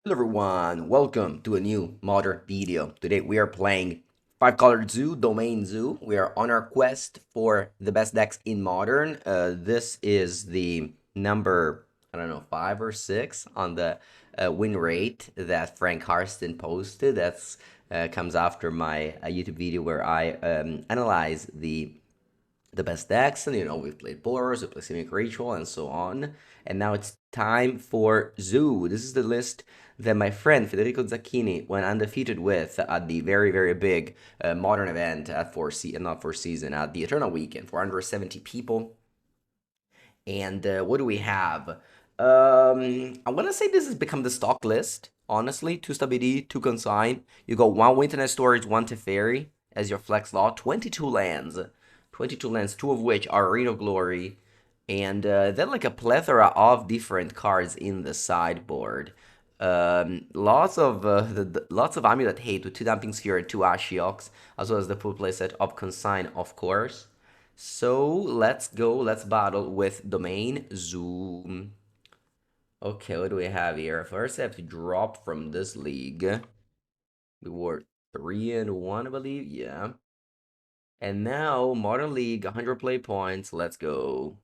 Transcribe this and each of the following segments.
Hello everyone, welcome to a new modern video. Today we are playing 5-colored zoo, domain zoo. We are on our quest for the best decks in modern. This is the number, I don't know, 5 or 6 on the win rate that Frank Harston posted. That's comes after my YouTube video where I analyze the best decks, and we've played Boros, we played Simic Ritual, and so on. And now it's time for Zoo. This is the list that my friend Federico Zacchini went undefeated with at the very, very big modern event at not Four Season, at the Eternal Weekend for under 70 people. And what do we have? I want to say this has become the stock list, honestly. 2 Stabili, 2 Consign. You go 1 Winternet Storage, 1 Teferi as your flex law. 22 lands. 22 lands, 2 of which are Arena of Glory. And then like a plethora of different cards in the sideboard. Lots of Amulet Hate with 2 Damping Sphere and 2 Ashioks, as well as the full playset of Consign, of course. So let's go, let's battle with Domain Zoom. Okay, what do we have here? First, I have to drop from this league. We were 3-1, I believe. Yeah. And now, Modern League, 100 play points. Let's go.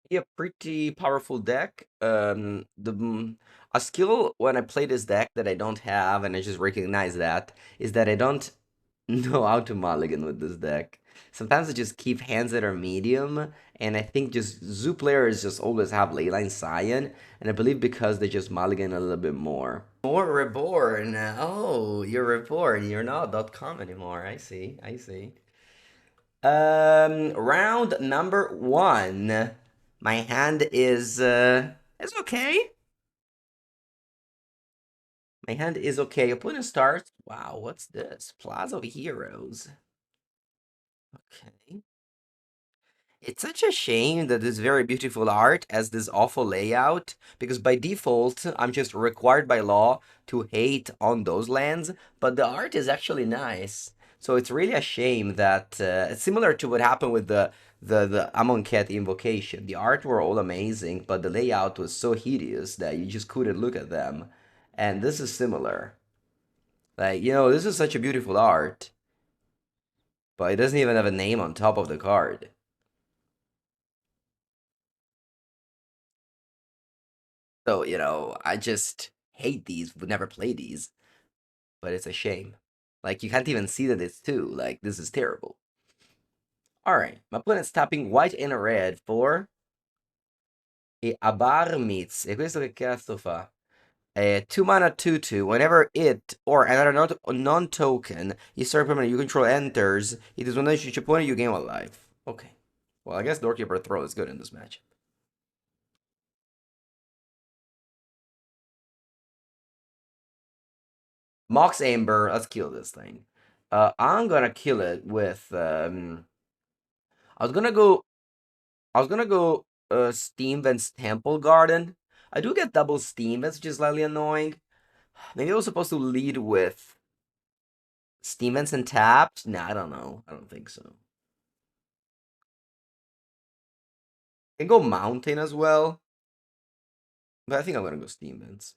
Yeah, pretty powerful deck. A skill when I play this deck that I don't have, and I just recognize that, is that I don't know how to mulligan with this deck. Sometimes I just keep hands that are medium, and I think just zoo players just always have Leyline Scion, and I believe because they just mulligan a little bit more. More reborn. Oh, you're reborn. You're not .com anymore. I see. I see. Round number 1. My hand is okay. My hand is okay. Opponent starts. Wow, what's this? Plaza of Heroes. Okay. It's such a shame that this very beautiful art has this awful layout, because by default, I'm just required by law to hate on those lands, but the art is actually nice. So it's really a shame that it's similar to what happened with the Amonkhet invocation. The art were all amazing, but the layout was so hideous that you just couldn't look at them. And this is similar. Like, this is such a beautiful art, but it doesn't even have a name on top of the card. So, I just hate these, would never play these, but it's a shame. Like, you can't even see that it's two. Like, this is terrible. Alright, my opponent's tapping white and red for e Abarmitz. E questo che cazzo fa? 2 mana 2/2. Whenever it or another non-token, you start permanent you control enters, it is when you opponent you gain a life. Okay. Well, I guess Doorkeeper Thrull is good in this match. Mox Amber, let's kill this thing. I'm gonna kill it with I was gonna go Steam Vent's Temple Garden. I do get double Steam Vents, which is slightly annoying. Maybe I was supposed to lead with Steam Vents and tapped? Nah, I don't know. I don't think so. I can go Mountain as well, but I think I'm gonna go Steam Vents.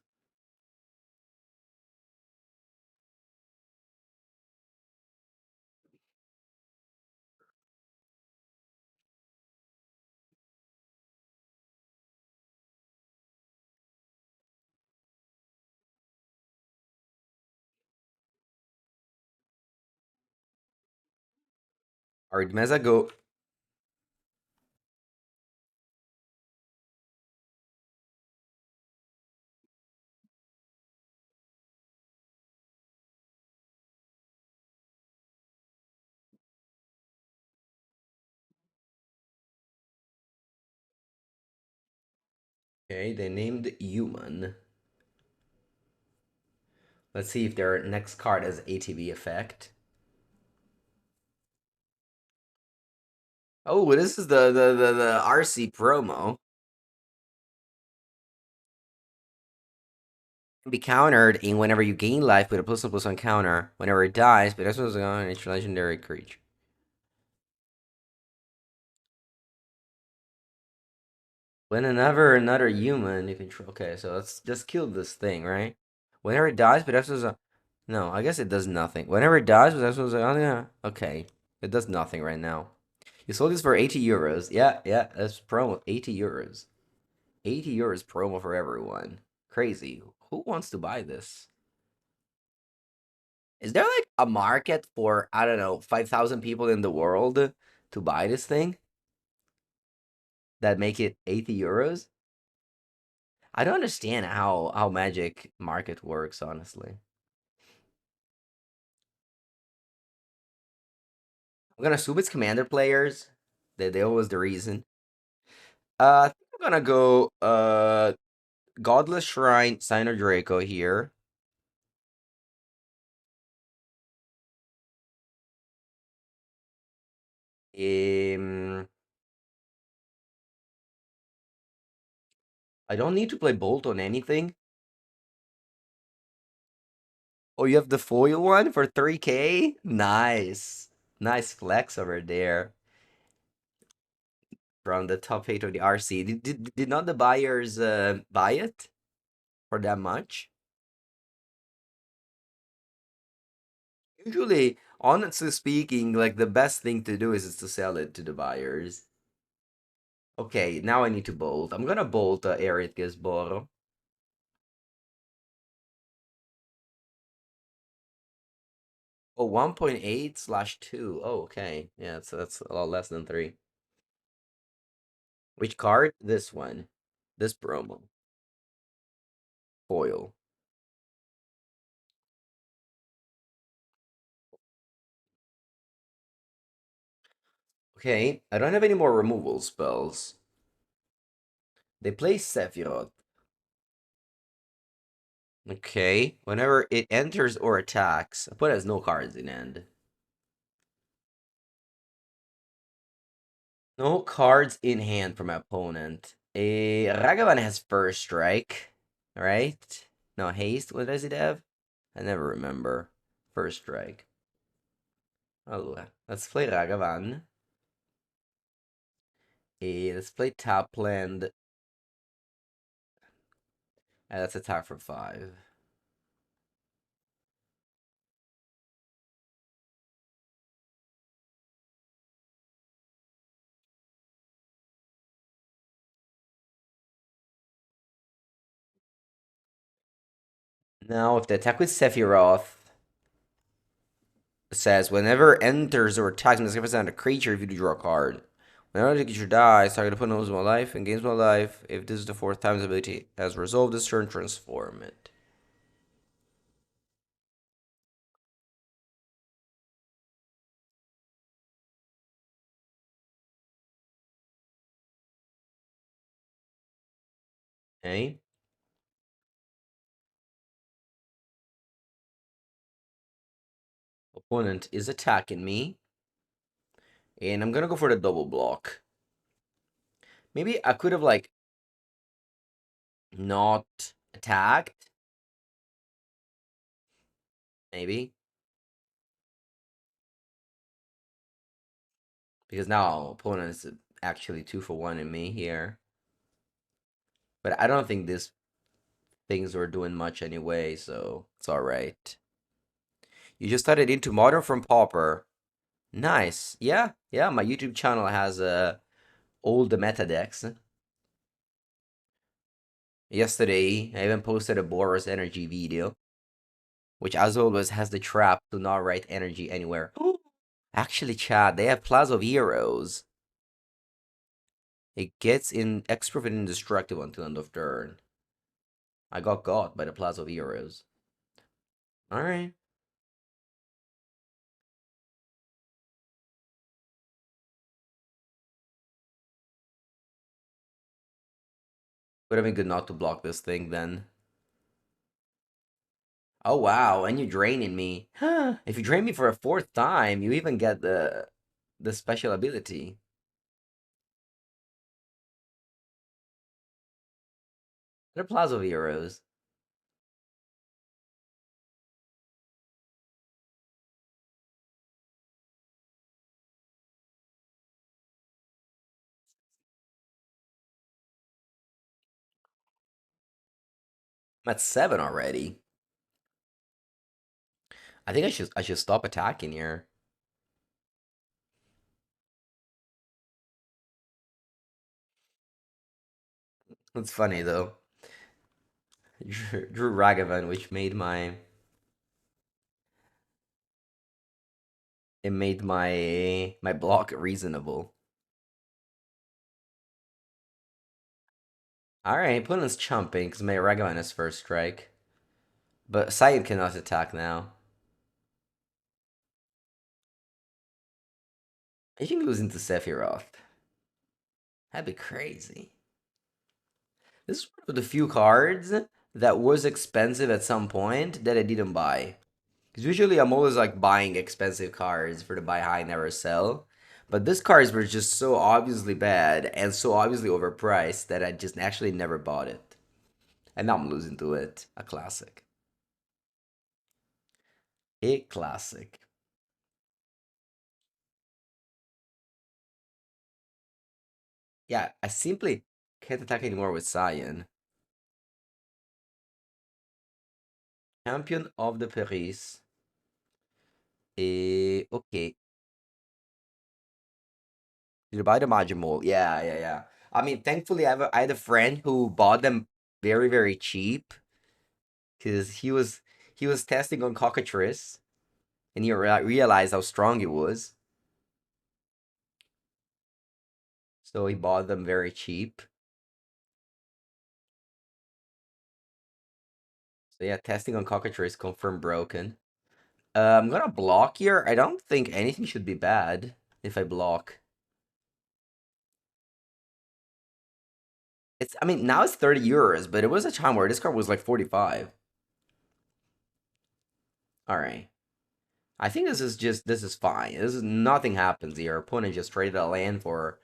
Alright, Meza, go. Okay, they named Human. Let's see if their next card has ATB effect. Oh, this is the RC promo. Can be countered in whenever you gain life with a +1/+1 counter. Whenever it dies, but that's what's going on. It's a legendary creature. Whenever another human you control. Okay, so let's just kill this thing, right? Whenever it dies, possesses a. No, I guess it does nothing. Whenever it dies, possesses a. Oh, yeah. Okay. It does nothing right now. You sold this for 80 euros. Yeah, yeah, that's promo. 80 euros. 80 euros promo for everyone. Crazy. Who wants to buy this? Is there like a market for, I don't know, 5,000 people in the world to buy this thing that make it 80 euros? I don't understand how Magic market works, honestly. I'm gonna assume it's commander players. They always the reason. I think I'm gonna go Godless Shrine Signer Draco here. Um I don't need to play Bolt on anything. Oh, you have the foil one for 3K? Nice. Nice flex over there from the top 8 of the RC. Did not the buyers buy it for that much? Usually, honestly speaking, like the best thing to do is to sell it to the buyers. Okay, now I need to bolt. I'm gonna bolt Eric Boro. Oh, 1.8/2. Oh, okay. Yeah, so that's a lot less than 3. Which card? This one. This promo. Foil. Okay, I don't have any more removal spells. They play Sephiroth. Okay, whenever it enters or attacks, I put it as no cards in end. No cards in hand from my opponent. A Ragavan has first strike, right? No, haste. What does it have? I never remember. First strike. Oh, let's play Ragavan. Let's play Tapland. Let's attack for 5. Now, if the attack with Sephiroth says whenever enters or attacks must represent a creature if you do draw a card. Whenever the creature dies, target opponent loses 1 life and gains 1 life. If this is the 4th time the ability has resolved this turn, transform it. Okay. Opponent is attacking me. And I'm gonna go for the double block. Maybe I could have like not attacked. Maybe. Because now opponent is actually 2 for 1 in me here. But I don't think these things were doing much anyway, so it's alright. You just started into Modern from Pauper. Nice. Yeah, yeah, my YouTube channel has all the meta decks. Yesterday, I even posted a Boros energy video, which as always has the trap to not write energy anywhere. Actually, chat, they have Plaza of Heroes. It gets in extra and indestructible until end of turn. I got by the Plaza of Heroes. Alright. Would have been good not to block this thing then. Oh wow, and you're draining me. If you drain me for a 4th time, you even get the special ability. They're Plaza of Heroes. I'm at 7 already. I think I should stop attacking here. It's funny though. Drew Ragavan, which made my it made my block reasonable. Alright, opponent's chumping because my Ragavan is first strike. But Saiyan cannot attack now. I think losing to Sephiroth. That'd be crazy. This is one of the few cards that was expensive at some point that I didn't buy. Because usually I'm always like buying expensive cards for the buy high, never sell. But these cards were just so obviously bad and so obviously overpriced that I just actually never bought it. And now I'm losing to it. A classic. A classic. Yeah, I simply can't attack anymore with Cyan. Champion of the Paris. Okay. Did you buy the Majimol? Yeah, yeah, yeah. I mean, thankfully, I had a friend who bought them very, very cheap because he was testing on Cockatrice and he realized how strong it was. So he bought them very cheap. So yeah, testing on Cockatrice confirmed broken. I'm gonna block here. I don't think anything should be bad if I block. I mean, now it's 30 euros, but it was a time where this card was like 45. All right. I think this is fine. This is nothing happens here. Opponent just traded a land for,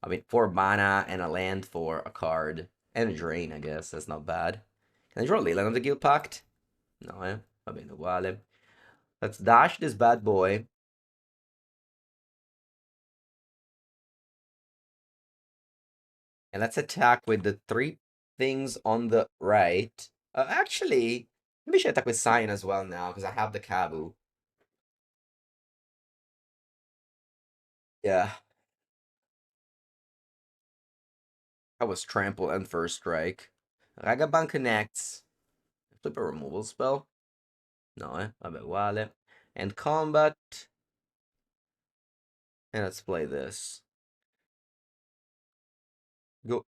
I mean, 4 mana and a land for a card and a drain. I guess that's not bad. Can I draw Leland of the Guild Pact? No, eh? Va bene uguale. Let's dash this bad boy. And let's attack with the 3 things on the right. Actually, maybe I should attack with Cyan as well now because I have the Kabu. Yeah, I was trample and first strike. Ragaban connects. Flip a removal spell. No, vabbè, uguale. And combat. And let's play this. Go.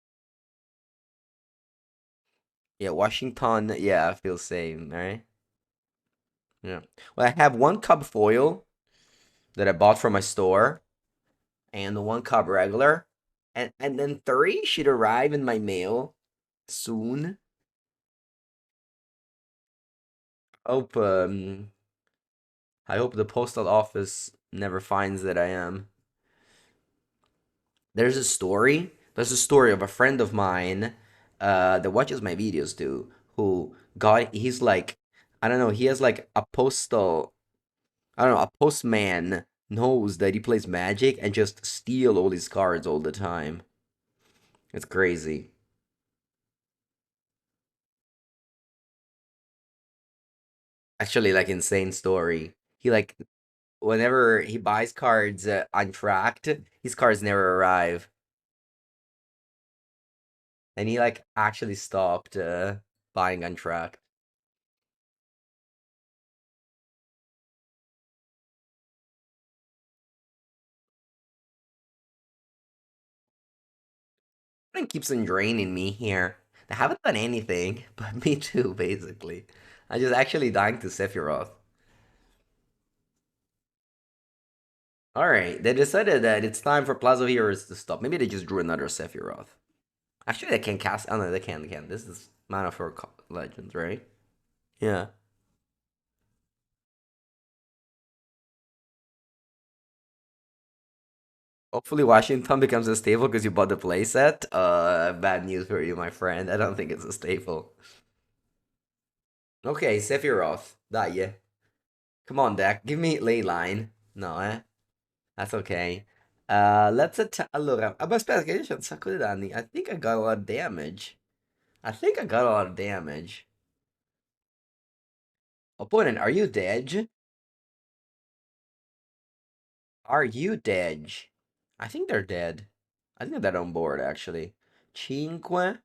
Yeah, Washington. Yeah, I feel same, right? Yeah. Well, I have 1 cup foil that I bought from my store, and the 1 cup regular, and then 3 should arrive in my mail soon. Hope I hope the postal office never finds that I am. There's a story of a friend of mine that watches my videos too, who he's like, I don't know, he has like a postal, I don't know, a postman knows that he plays Magic and just steal all his cards all the time. It's crazy. Actually, like insane story. He like whenever he buys cards untracked, his cards never arrive, and he like actually stopped buying untracked. It keeps on draining me here. I haven't done anything, but me too, basically. I just actually dying to Sephiroth. Alright, they decided that it's time for Plaza Heroes to stop. Maybe they just drew another Sephiroth. Actually, they can cast. Oh no, they can. This is Mana for Legends, right? Yeah. Hopefully, Washington becomes a staple because you bought the playset. Bad news for you, my friend. I don't think it's a staple. Okay, Sephiroth. Dai. Come on, deck. Give me ley line. No, eh? That's okay. Let's attack. Allora, ma aspetta, che io c'ho un sacco di danni. I think I got a lot of damage. I think I got a lot of damage. Opponent, are you dead? Are you dead? I think they're dead. I think they're dead on board, actually. Cinque, 10.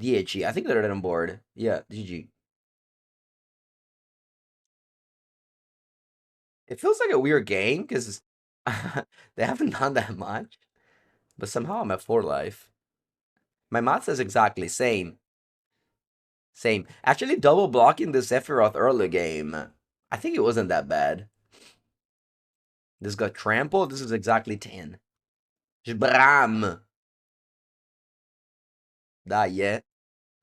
I think they're dead on board. Yeah, GG. It feels like a weird game because they haven't done that much, but somehow I'm at 4 life. My math says exactly same. Same. Actually, double blocking the Sephiroth early game. I think it wasn't that bad. This got trampled. This is exactly 10. Bram. Yeah.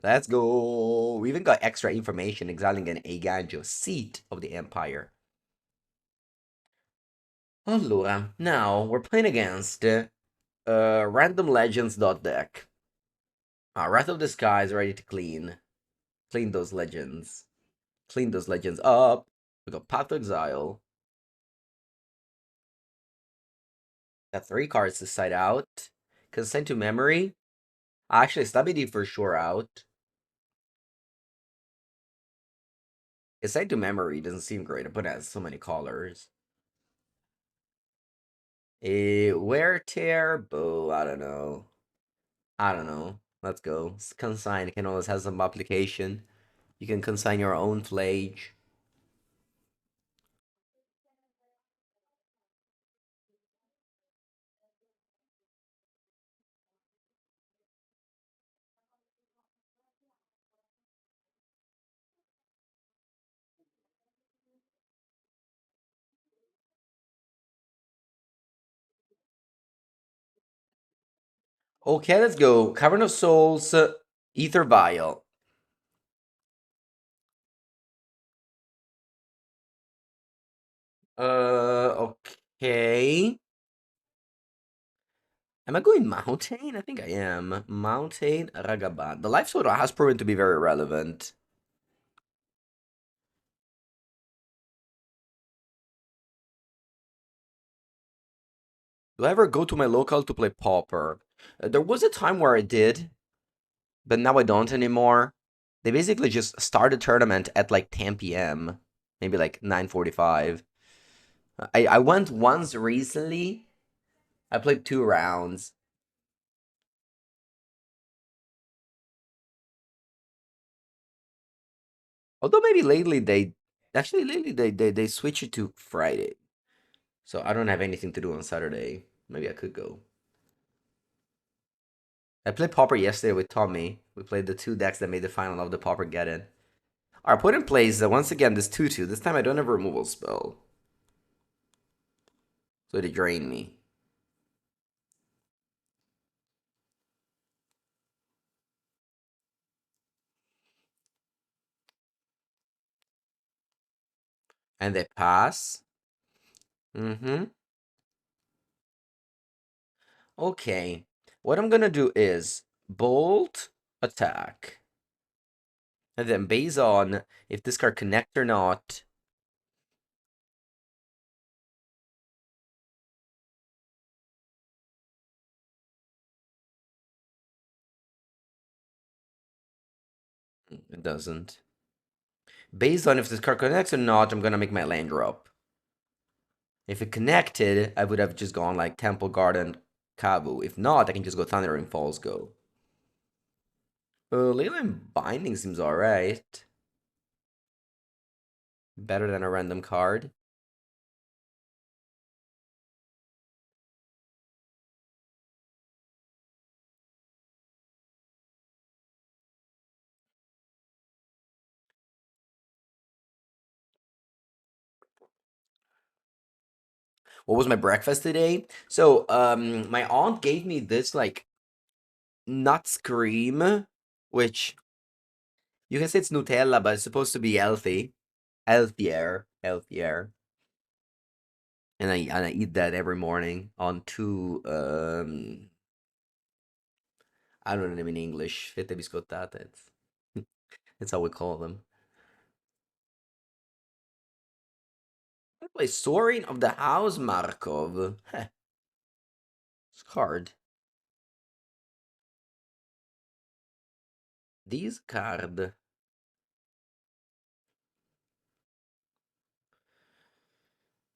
Let's go. We even got extra information examining an Eiganjo, seat of the Empire. Allora, now we're playing against Random Legends deck. Wrath of the Sky is ready to clean. Clean those legends. Clean those legends up. We got Path to Exile. Got 3 cards to side out. Consent to Memory. Actually, Stability for sure out. Consent to Memory doesn't seem great, but it has so many colors. Wear Tear? Boo, I don't know. I don't know. Let's go. Consign can always have some application. You can consign your own flage. Okay, let's go. Cavern of Souls, Ether Vial. Okay. Am I going Mountain? I think I am. Mountain Ragaban. The life total has proven to be very relevant. Do I ever go to my local to play Pauper? There was a time where I did, but now I don't anymore. They basically just start the tournament at like 10 p.m., maybe like 9:45. I went once recently. I played 2 rounds. Although maybe lately they switch it to Friday. So I don't have anything to do on Saturday. Maybe I could go. I played Pauper yesterday with Tommy. We played the 2 decks that made the final of the Pauper Get In. Our opponent plays once again this 2/2. This time I don't have a removal spell. So they drain me. And they pass. Mm-hmm. Okay. What I'm gonna do is bolt attack. And then based on if this card connects or not. It doesn't. Based on if this card connects or not, I'm gonna make my land drop. If it connected, I would have just gone like Temple Garden, Kavu. If not, I can just go Thundering Falls go. Leyline Binding seems alright. Better than a random card. What was my breakfast today? So, my aunt gave me this like nut cream, which you can say it's Nutella, but it's supposed to be healthy, healthier. And I eat that every morning on 2 I don't know them in English. Fette biscottate. It's how we call them. I play Soaring of the House Markov. Heh, it's hard. This card.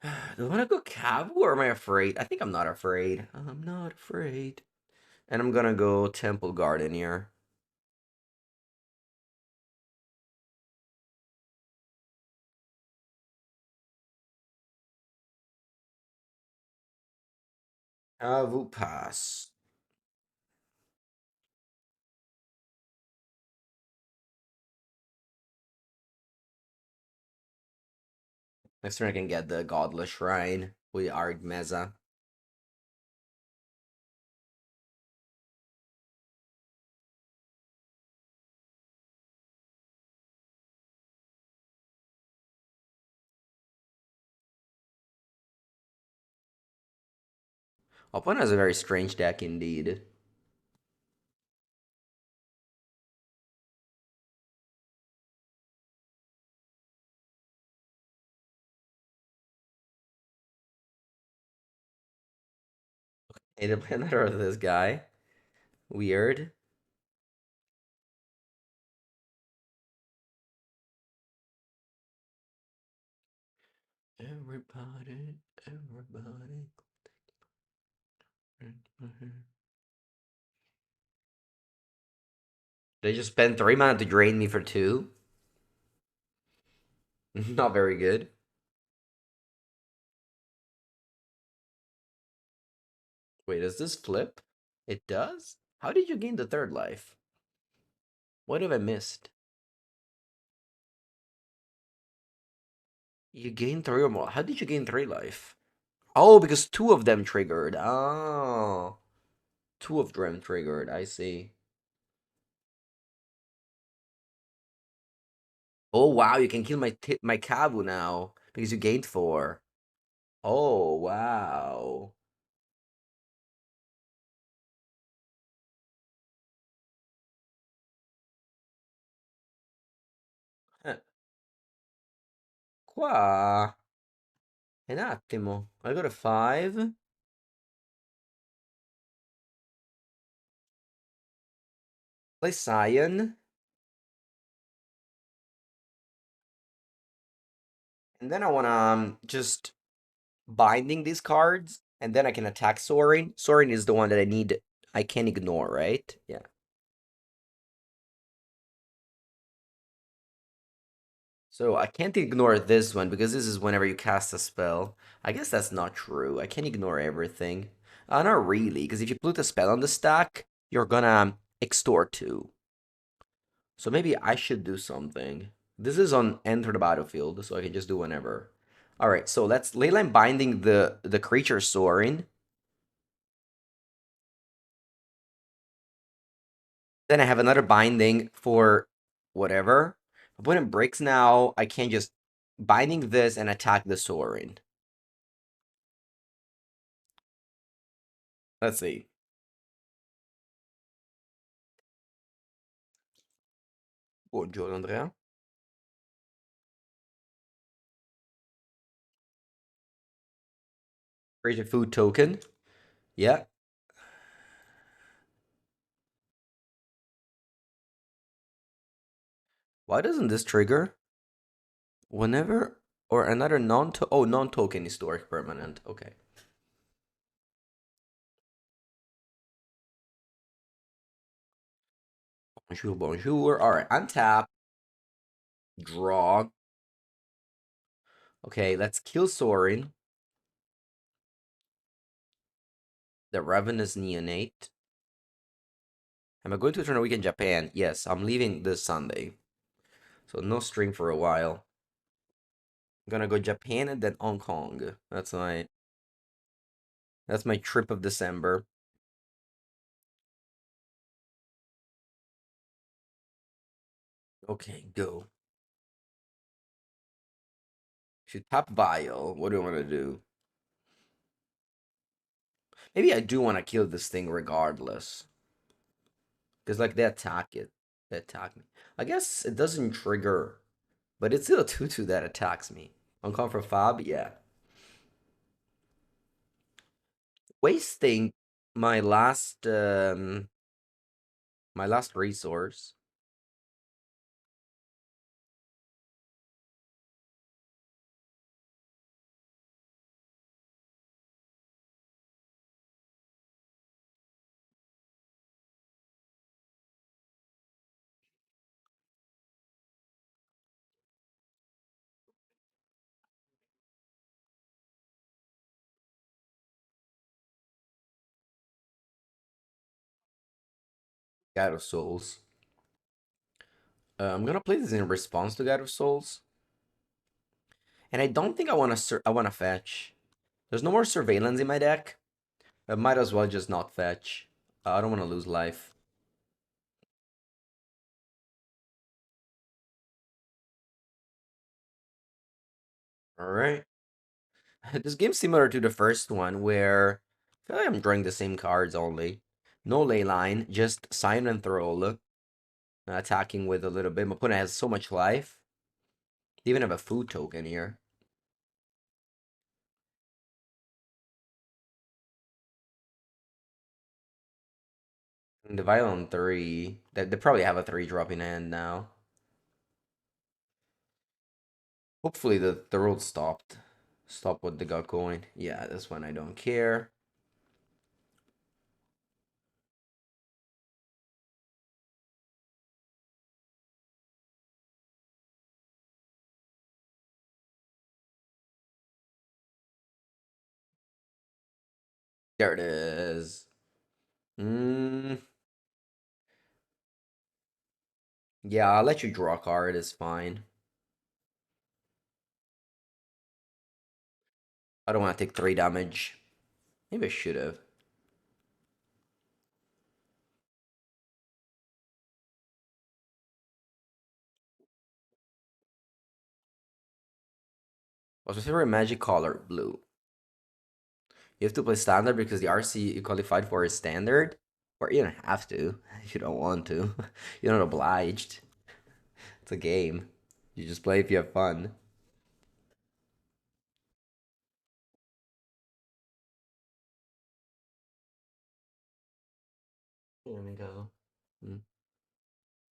Do I want to go Cavu or am I afraid? I think I'm not afraid. I'm not afraid. And I'm gonna go Temple Garden here. Cavu pass. Next turn I can get the Godless Shrine with Ard Meza. Opponent has a very strange deck indeed. Hey, to play another of this guy. Weird. Everybody, everybody. They just spent 3 mana to drain me for 2. Not very good. Wait, does this flip? It does? How did you gain the third life? What have I missed? You gain 3 or more. How did you gain 3 life? Oh, because 2 of them triggered. Oh. 2 of them triggered. I see. Oh, wow. You can kill my Kabu now because you gained 4. Oh, wow. Qua. Un attimo. I got a 5. Play Cyan. And then I want to just binding these cards. And then I can attack Sorin. Sorin is the one that I can't ignore, right? Yeah. So I can't ignore this one because this is whenever you cast a spell. I guess that's not true. I can't ignore everything. Not really, because if you put a spell on the stack, you're gonna extort 2. So maybe I should do something. This is on enter the battlefield, so I can just do whenever. All right, so let's leyline binding the creature soaring. Then I have another binding for whatever. Opponent breaks now. I can just binding this and attack the soaring. Let's see. Buongiorno, Andrea. Create a food token. Yeah. Why doesn't this trigger? Whenever or another non-token historic permanent. Okay. Bonjour, bonjour. All right, untap, draw. Okay, let's kill Sorin. The Ravenous Neonate. Am I going to turn a week in Japan? Yes, I'm leaving this Sunday. So no stream for a while. I'm gonna go Japan and then Hong Kong. That's my trip of December. Okay, go. Should tap Vial. What do I want to do? Maybe I do want to kill this thing regardless. Because, like, they attack it. They attack me. I guess it doesn't trigger, but it's still a 2-2 that attacks me. Uncom for Fab? Yeah. Wasting my last resource. God of Souls. I'm gonna play this in response to God of Souls, and I don't think I wanna fetch. There's no more surveillance in my deck. I might as well just not fetch. I don't want to lose life. All right. This game's similar to the first one, where I feel like I'm drawing the same cards only. No ley line, just Sign and Throll. Attacking with a little bit. My opponent has so much life. They even have a food token here. And the Violent 3. They probably have a 3 drop in hand now. Hopefully the Throll stopped. Stop what they got going. Yeah, this one I don't care. There it is. Mm, yeah, I'll let you draw a card. It's fine. I don't want to take 3 damage. Maybe I should have. What's my favorite magic color? Blue. You have to play standard because the RC you qualified for is standard. Or you don't have to if you don't want to. You're not obliged. It's a game. You just play if you have fun. Here we go.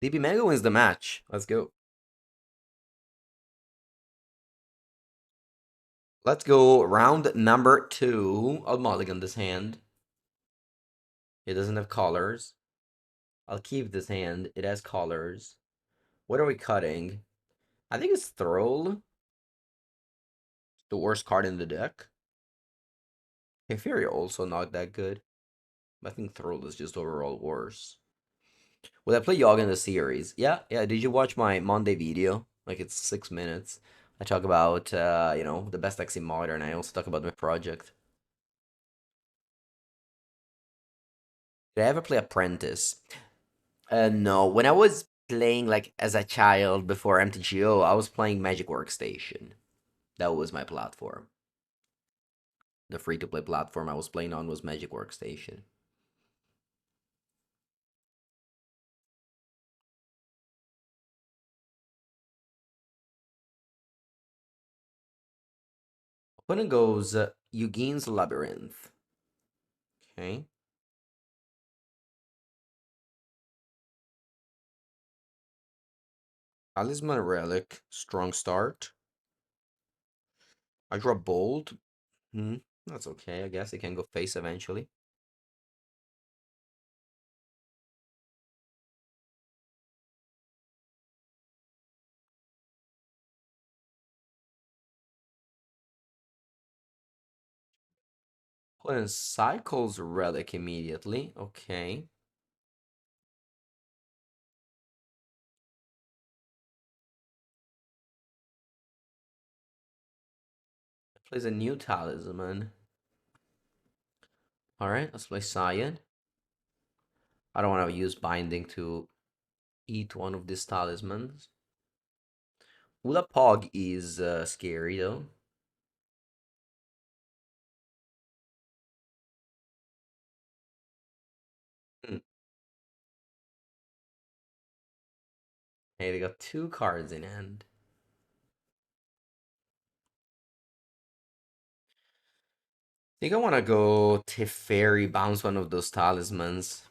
DB Mega wins the match. Let's go. Let's go round number 2. I'll mulligan this hand. It doesn't have colors. I'll keep this hand. It has colors. What are we cutting? I think it's Throll. The worst card in the deck. Inferior also not that good. I think Throll is just overall worse. Will I play Yogg in the series? Yeah, yeah. Did you watch my Monday video? Like it's 6 minutes. I talk about the best decks in modern. I also talk about my project. Did I ever play Apprentice? No. When I was playing like as a child before MTGO, I was playing Magic Workstation. That was my platform. The free to play platform I was playing on was Magic Workstation. Opponent goes Eugene's Labyrinth. Okay. Talisman Relic. Strong start. I draw Bold. Hmm. That's okay. I guess it can go face eventually. Opponent cycles Relic immediately. Okay. Plays a new Talisman. Alright, let's play Cyan. I don't want to use Binding to eat one of these talismans. Ulapog is scary though. Hmm. Hey, they got 2 cards in hand. I think I want to go Teferi, bounce one of those talismans.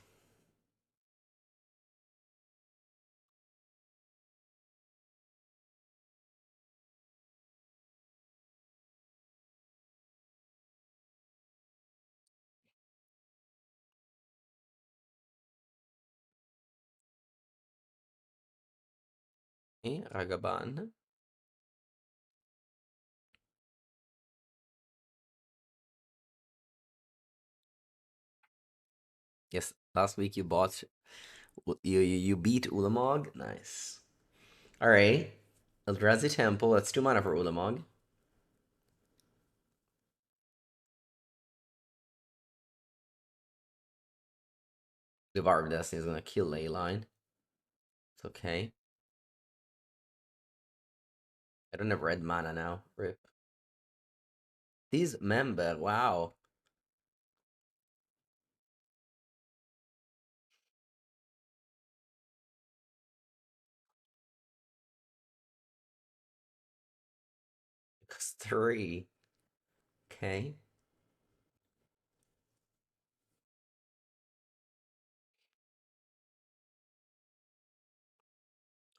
Okay, Ragaban. Yes, last week you bought You beat Ulamog? Nice. Alright. Eldrazi Temple. That's 2 mana for Ulamog. Devour of Destiny is gonna kill Leyline. It's okay. I don't have red mana now. Rip. These member, wow. It's 3. Okay.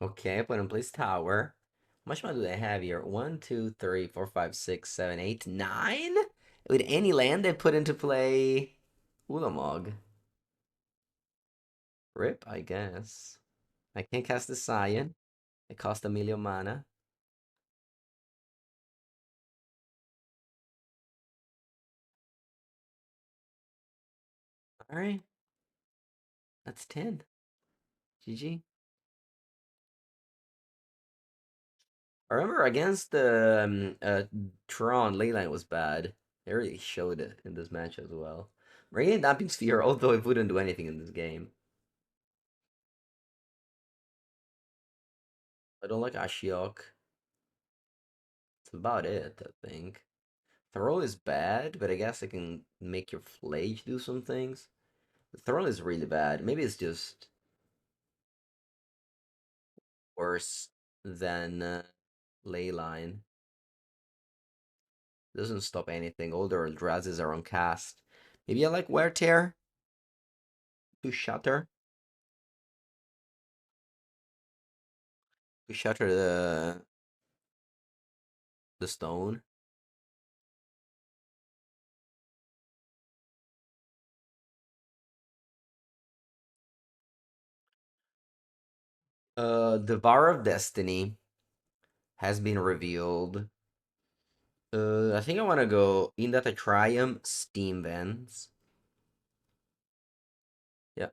Okay, I put in place tower. How much mana do they have here? 1, 2, 3, 4, 5, 6, 7, 8, 9? With any land they put into play Ulamog. Rip, I guess. I can't cast the Scion. It costs 1 million mana. Alright. That's 10. GG. I remember against the Tron, Leyline was bad. They really showed it in this match as well. Radiant Damping Sphere, although it wouldn't do anything in this game. I don't like Ashiok. That's about it, I think. Throw is bad, but I guess I can make your Flage do some things. The Throw is really bad. Maybe it's just worse than Leyline. Doesn't stop anything. All their Eldrazi's are on cast. Maybe I like Wear Tear to shatter. To shatter the stone. The Bar of Destiny has been revealed. I think I want to go in that Triumph Steam Vents. Yeah.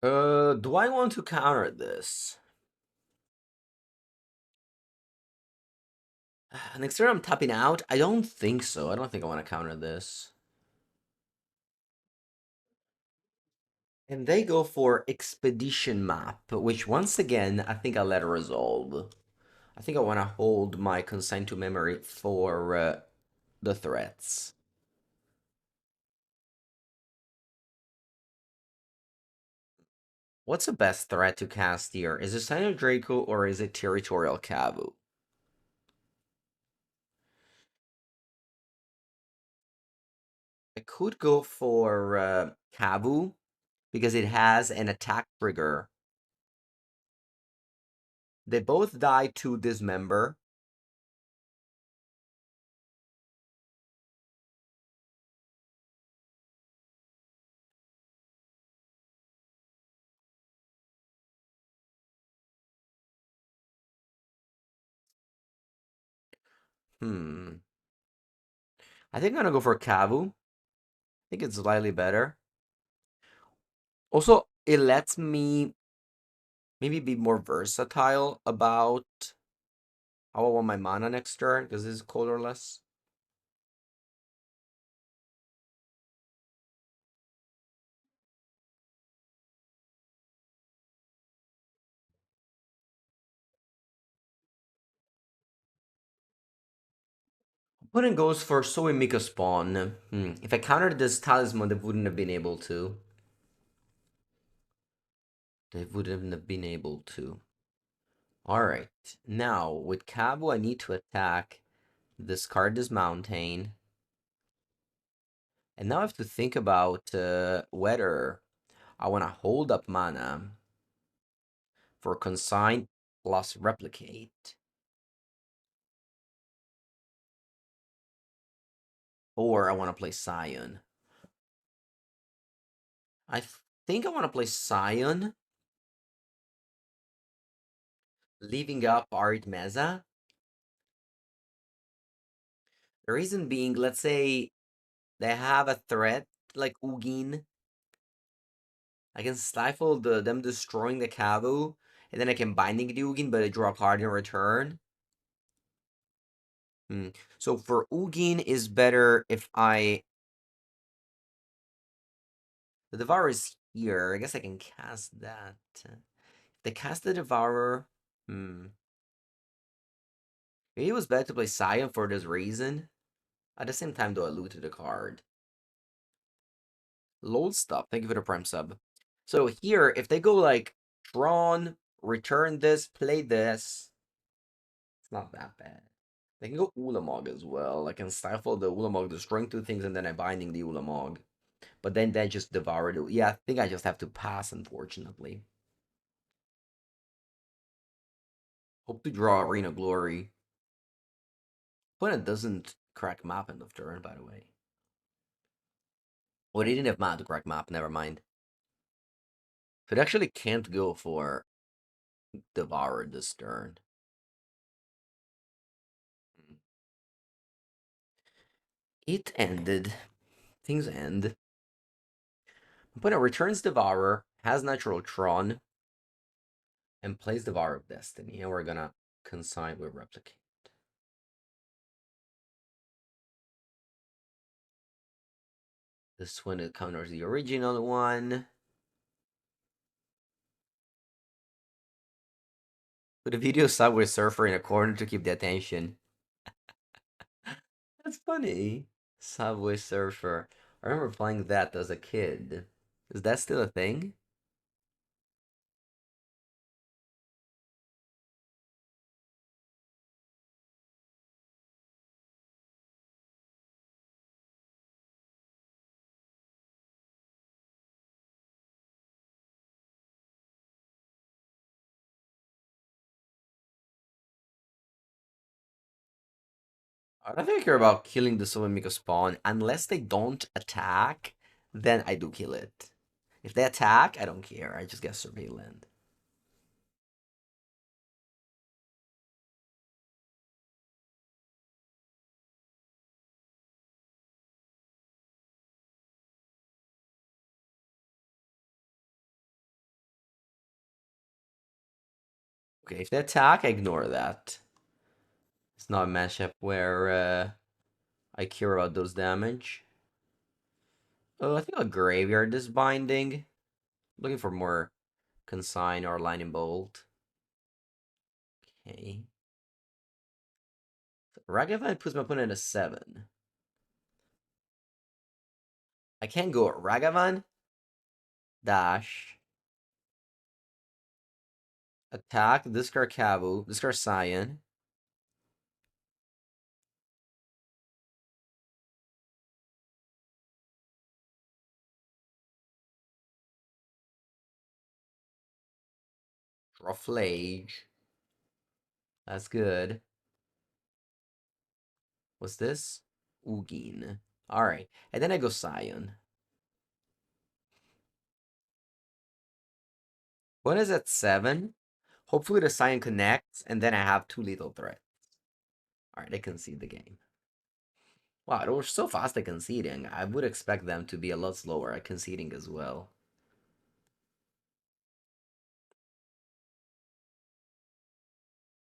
Do I want to counter this? Next turn I'm tapping out? I don't think so. I don't think I want to counter this. And they go for Expedition Map, which once again, I think I'll let it resolve. I think I want to hold my consign to memory for the threats. What's the best threat to cast here? Is it Sign of Draco or is it Territorial Cavu? I could go for Cavu because it has an attack trigger. They both die to Dismember. Hmm. I think I'm gonna go for Cavu. I think it's slightly better. Also, it lets me maybe be more versatile about how I want my mana next turn because this is colorless. Opponent goes for Soimika Spawn. If I countered this talisman, they wouldn't have been able to. They wouldn't have been able to. Alright. Now, with Cabo, I need to attack, discard this mountain, And now I have to think about whether I want to hold up mana for Consign plus Replicate, or I want to play Scion. I think I want to play Scion, leaving up Art Meza. The reason being, let's say they have a threat like Ugin. I can stifle them destroying the Kavu, and then I can binding the Ugin, but I draw a card in return. So for Ugin is better if the Devourer is here. I guess I can cast that. They cast the Devourer. Maybe it was better to play Scion for this reason. At the same time, though, I looted the card. Lol stuff. Thank you for the prime sub. So here, if they go like Tron, return this, play this, it's not that bad. They can go Ulamog as well. I can stifle the Ulamog, destroying two things, and then I'm binding the Ulamog. But then they just devour it. Yeah, I think I just have to pass, unfortunately. Hope to draw Arena Glory. Opponent doesn't crack map end of turn, by the way. Oh, they didn't have mana to crack map, never mind. So it actually can't go for Devour this turn. It ended. Things end. Opponent returns Devourer, has natural Tron, and plays Devourer of Destiny. And we're gonna consign with Replicate. This one counters the original one. With a video Subway Surfer in a corner to keep the attention. That's funny. Subway Surfer. I remember playing that as a kid. Is that still a thing? I don't think I care about killing the Sulamika spawn. Unless they don't attack, then I do kill it. If they attack, I don't care. I just get surveillance. Okay, if they attack, I ignore that. It's not a matchup where I care about those damage. Oh, I think I'll graveyard this binding. Looking for more consign or lightning bolt. Okay. So Ragavan puts my opponent at a 7. I can go Ragavan, dash, attack, discard Kavu, discard Scion. Draw Flage. That's good. What's this? Ugin. Alright. And then I go Scion. One is at 7. Hopefully the Scion connects, and then I have 2 lethal threats. Alright, they concede the game. Wow, they were so fast at conceding. I would expect them to be a lot slower at conceding as well.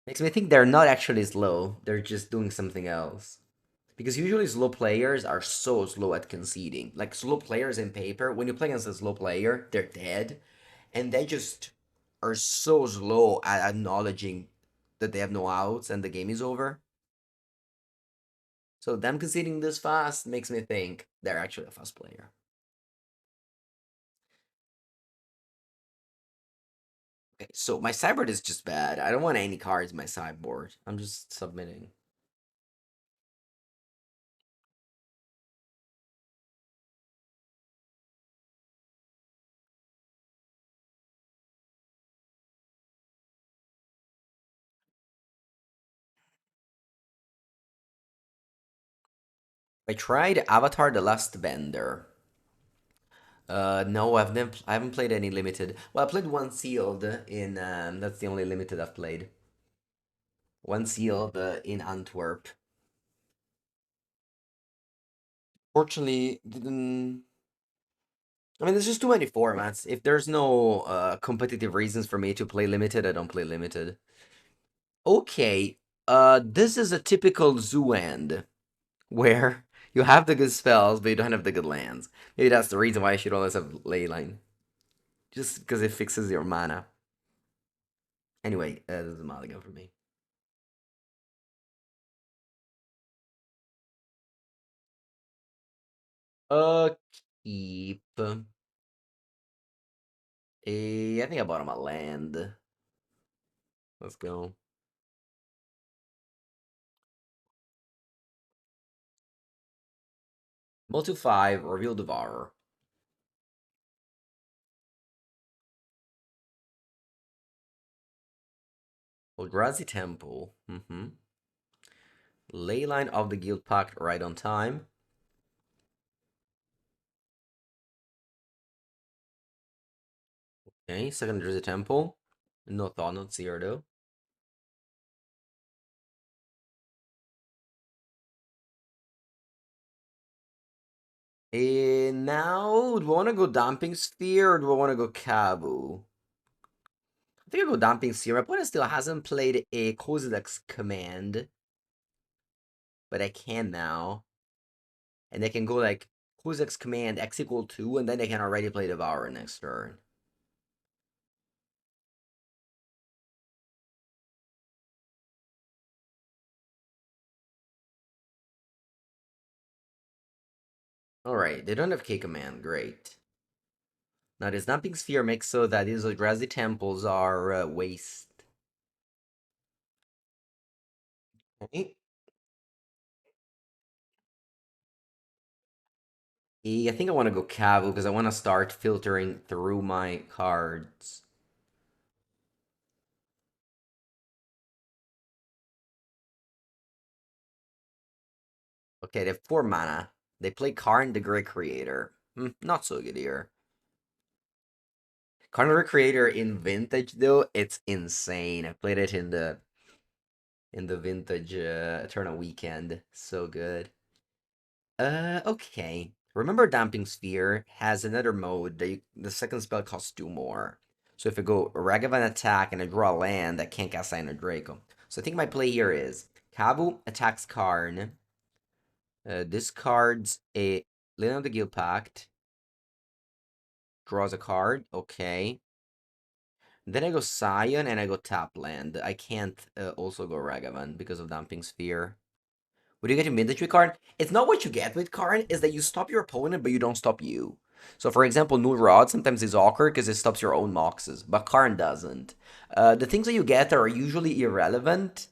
Makes me think they're not actually slow. They're just doing something else. Because usually slow players are so slow at conceding. Like slow players in paper, when you play against a slow player, they're dead. And they just are so slow at acknowledging that they have no outs and the game is over. So them conceding this fast makes me think they're actually a fast player. Okay, so my sideboard is just bad. I don't want any cards in my sideboard. I'm just submitting. I tried Avatar: The Last Bender. No, I haven't played any limited. Well, I played one sealed in that's the only limited I've played. One sealed in Antwerp. Fortunately, didn't. I mean, there's just too many formats. If there's no competitive reasons for me to play limited, I don't play limited. Okay, this is a typical zoo end where you have the good spells, but you don't have the good lands. Maybe that's the reason why I should always have Leyline, just because it fixes your mana. Anyway, this is a mulligan for me. Uh, Keep. I think I bought him a land. Let's go. Multi 5, Reveal Devourer. Eldrazi Temple. Leyline of the Guild Pact right on time. Okay, second Eldrazi Temple. No thought, not zero though. Now, do I want to go Damping Sphere or do I want to go Kabu? I think I'll go Damping Sphere. My opponent still hasn't played a Kozilek's command, but I can now. And they can go like Kozilek's command X equal 2, and then they can already play Devourer next turn. Alright, they don't have K command. Great. Now, this Damping Sphere makes so that these Eldrazi Temples are waste. Okay. I think I want to go Kavu because I want to start filtering through my cards. Okay, they have 4 mana. They play Karn the Great Creator. Not so good here. Karn the Great Creator in Vintage though, it's insane. I played it in the Vintage Eternal Weekend. So good. Okay. Remember Damping Sphere has another mode that the second spell costs 2 more. So if I go Ragavan attack and I draw a land, I can't cast Sign of Draco. So I think my play here is Kabu attacks Karn, discards a Linen of the Guild Pact, draws a card. Okay. Then I go Scion and I go tap land. I can't also go Ragavan because of Damping Sphere. What do you get in Vintage with Karn? It's not what you get with Karn, is that you stop your opponent, but you don't stop you. So, for example, Null Rod sometimes is awkward because it stops your own Moxes, but Karn doesn't. The things that you get are usually irrelevant.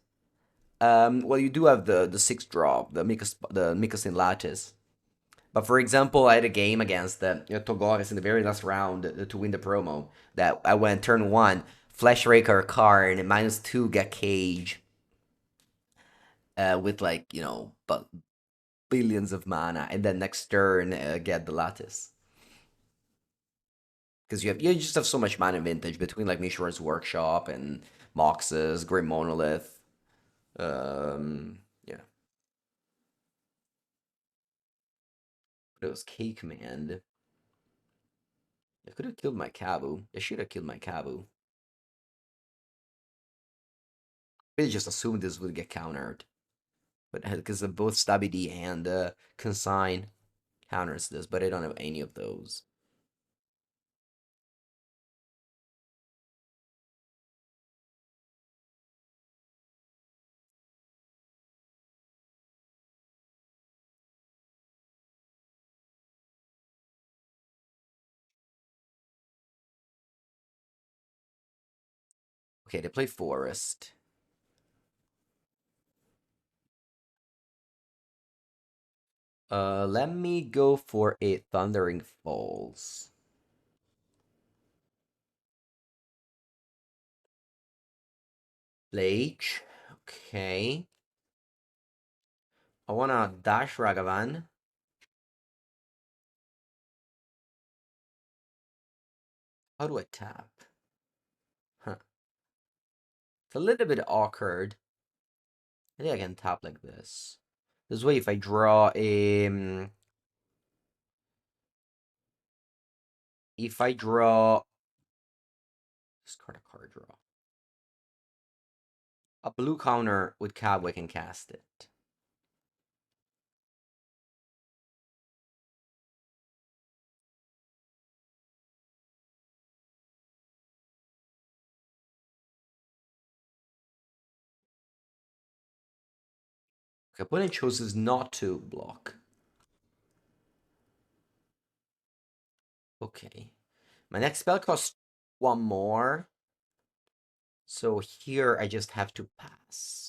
Well, you do have the 6 drop, the Mikasin Lattice. But for example, I had a game against Togoris in the very last round to win the promo. That I went turn 1, Flesh Raker Karn, -2 get Cage. With like, but billions of mana, and then next turn get the Lattice. Because you just have so much mana in Vintage between like Mishra's Workshop and Mox's, Grim Monolith. Yeah. But it was K Command. I could have killed my Kabu. I should have killed my Kabu. Really just assumed this would get countered. But because of both Stabby D and Consign counters this, but I don't have any of those. Okay, they play Forest. Let me go for a Thundering Falls. Lage. Okay. I wanna dash Ragavan. How do I tap? Huh. It's a little bit awkward. I think I can tap like this. This way, if I draw a, if I draw, discard a card draw. A blue counter with Cowboy can cast it. Okay, opponent chooses not to block. Okay. My next spell costs one more. So here I just have to pass.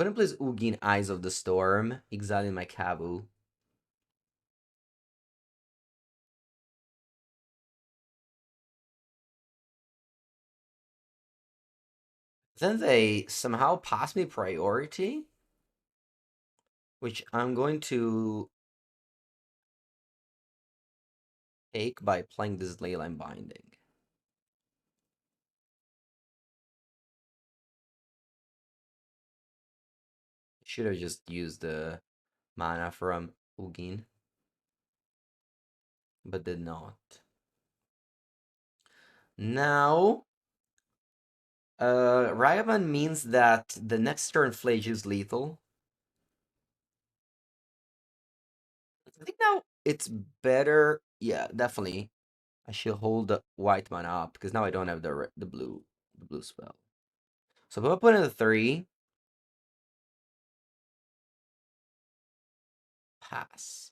Opponent plays Ugin Eyes of the Storm, exiling my Kabu. Then they somehow pass me priority, which I'm going to take by playing this Leyline Binding. Should have just used the mana from Ugin, but did not. Now, Ragavan means that the next turn Flage is lethal. I think now it's better. Yeah, definitely. I should hold the white mana up because now I don't have the blue spell. So if I put in the 3, pass.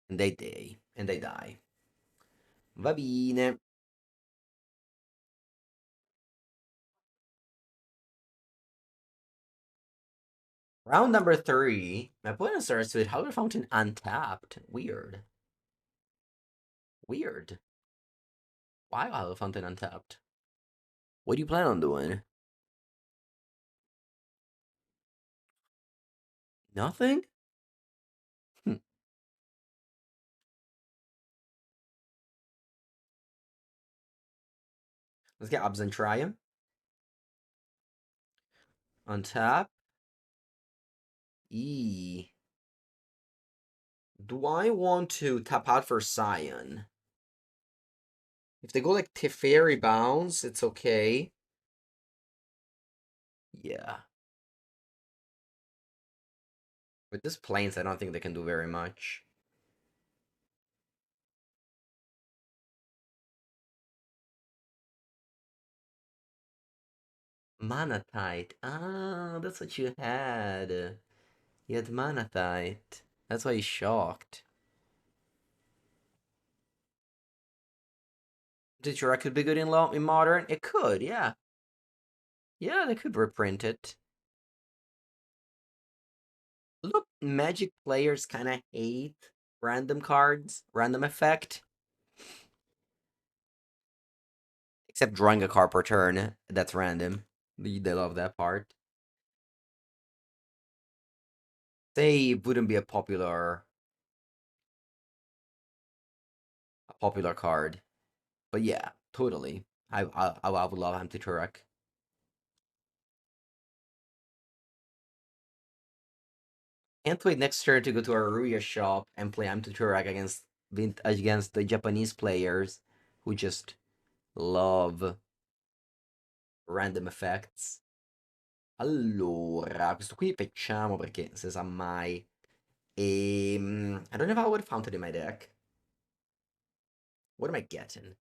And they die. Va bene. Round number 3. My opponent starts with Howler Fountain untapped. Weird. Weird. Why Howler Fountain untapped? What do you plan on doing? Nothing? Hmm. Let's get Abs and try him. Untap. E. Do I want to tap out for Scion? If they go like Teferi Bounce, it's okay. Yeah. With this Plains, I don't think they can do very much. Manatite. Ah, that's what you had. You had Manatite. That's why he's shocked. Did you could be good in modern? It could, yeah. Yeah, they could reprint it. Look, Magic players kind of hate random cards, random effect. Except drawing a card per turn, that's random. They love that part. They wouldn't be a popular card. But yeah, totally. I would love Anti Turek. Can't wait next turn to go to a Aruya shop and play Anti Turek against the Japanese players who just love random effects. Allora, questo qui facciamo perché se sa mai. I don't know if I would have found it in my deck. What am I getting?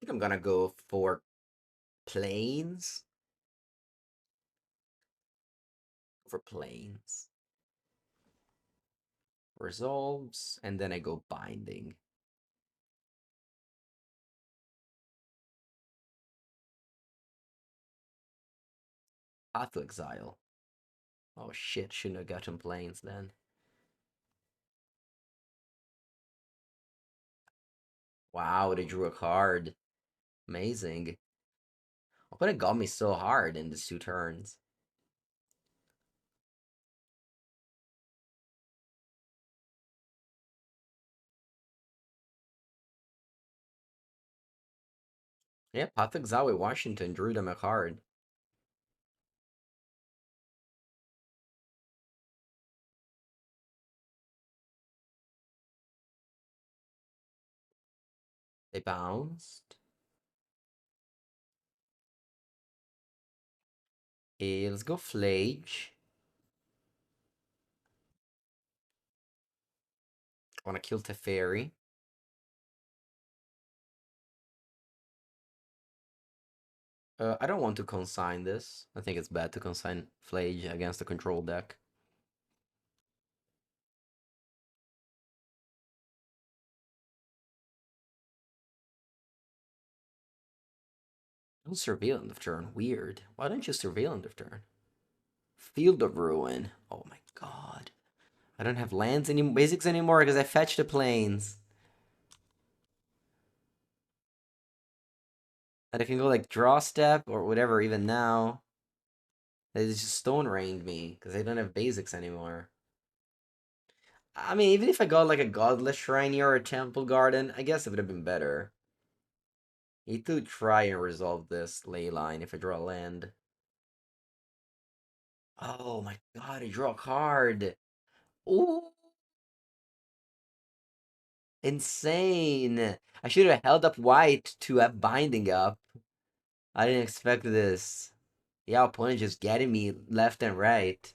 think I'm gonna go for planes. For planes. Resolves, and then I go binding. Path to Exile. Oh shit, shouldn't have gotten planes then. Wow, they drew a card. Amazing. But it got me so hard in these 2 turns. Yeah, Path to Exile with Washington drew them a card. They bounced. Let's go Flage. I want to kill Teferi. I don't want to consign this. I think it's bad to consign Flage against the control deck. Don't surveil end of turn. Weird. Why don't you surveil end of turn? Field of Ruin. Oh my god. I don't have lands any basics anymore because I fetched the planes. And I can go like draw step or whatever even now. They just stone rained me because I don't have basics anymore. I mean, even if I got like a Godless Shrine or a Temple Garden, I guess it would have been better. Need to try and resolve this ley line if I draw a land. Oh my god, I draw a card. Ooh, insane. I should have held up white to have binding up. I didn't expect this. Yeah, opponent just getting me left and right.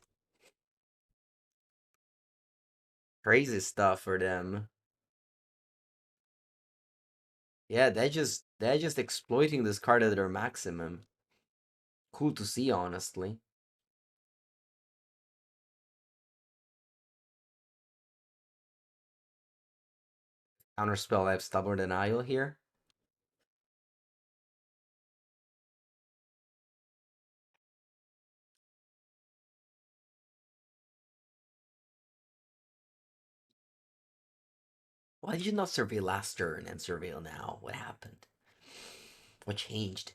Crazy stuff for them. Yeah, they're just exploiting this card at their maximum. Cool to see, honestly. Counterspell, I have Stubborn Denial here. Why did you not surveil last turn and surveil now? What happened? What changed?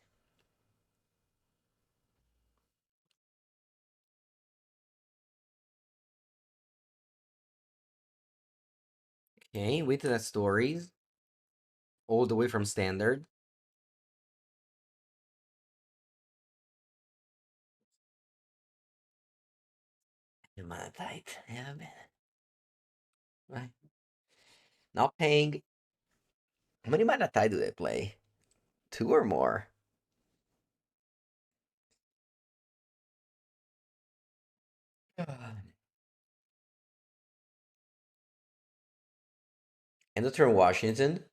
Okay, wait to that stories. All the way from standard. Mana tight. Yeah, man. Right. Not paying. How many mana tie do they play? 2 or more. And the turn Washington.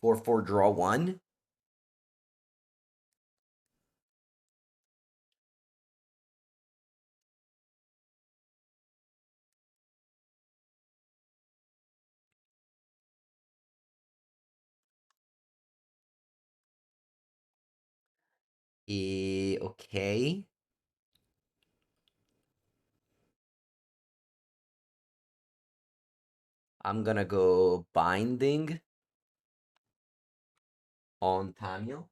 4/4 draw 1. Okay. I'm gonna go binding on Tamil.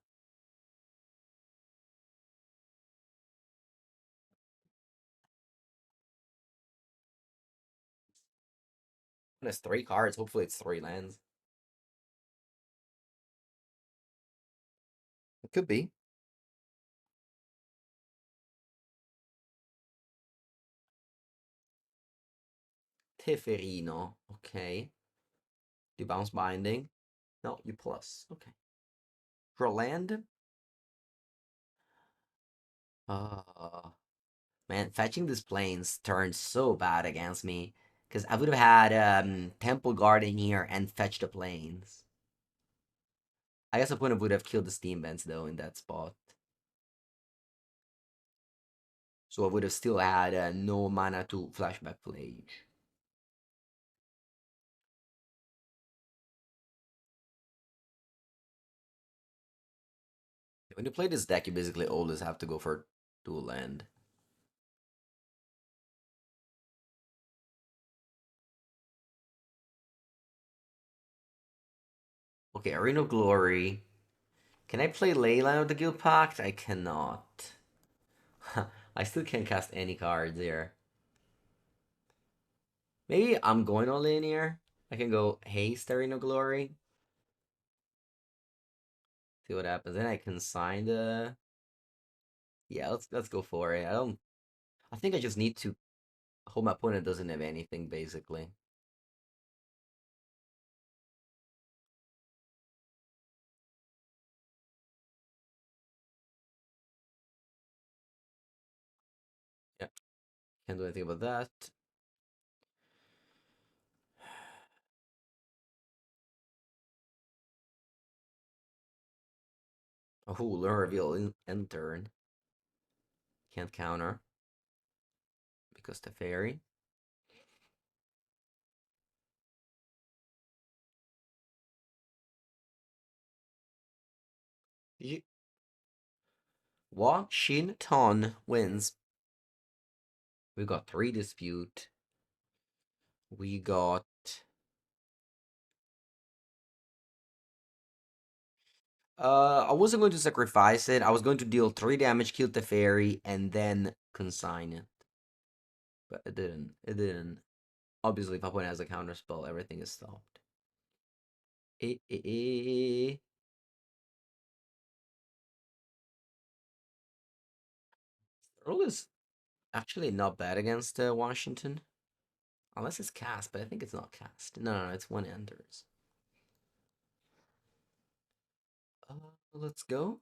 There's 3 cards. Hopefully it's 3 lands. It could be. Teferino. Okay. Do you bounce binding? No, you plus. Okay. Draw land? Man, fetching these planes turned so bad against me. Because I would have had Temple Garden here and fetch the planes. I guess opponent would have killed the steam vents though in that spot. So I would have still had no mana to flashback Plage. When you play this deck, you basically always have to go for dual land. Okay, Arena of Glory. Can I play Leyline of the Guild Pact? I cannot. I still can't cast any cards here. Maybe I'm going all in here. I can go Haste Arena of Glory. See what happens. Then I can sign the. Yeah, let's go for it. I think I just need to hope my opponent doesn't have anything basically. Yeah, can't do anything about that. Oh, learn reveal in end turn. Can't counter because the fairy. Washington wins. We got 3 dispute. We got. I wasn't going to sacrifice it. I was going to deal 3 damage, kill the fairy, and then consign it. But it didn't. It didn't. Obviously, if opponent has a counter spell, everything is stopped. Eh, eh, eh. Roll is actually not bad against Washington. Unless it's cast, but I think it's not cast. No, it's one enters. Let's go.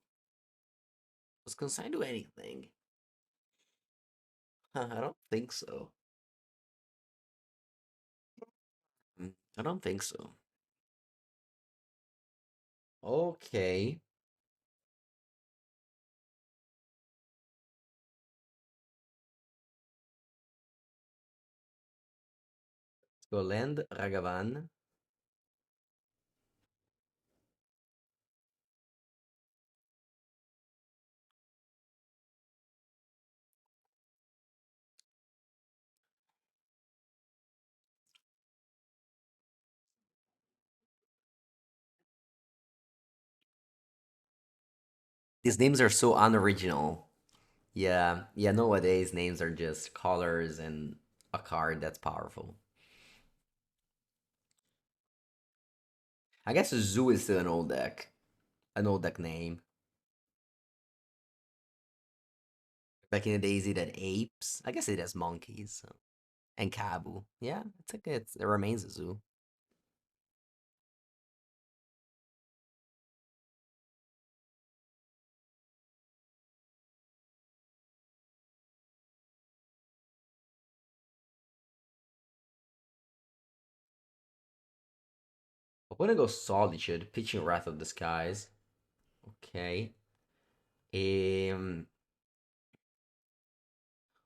Was consigned to anything? I don't think so. I don't think so. Okay. Let's go land Ragavan. These names are so unoriginal. Yeah, yeah, nowadays names are just colors and a card that's powerful. I guess Zoo is still an old deck. An old deck name. Back in the days it had apes. I guess it has monkeys. So. And Kabu. Yeah, it remains a zoo. I'm gonna go Solitude, pitching Wrath of the Skies. Okay. Um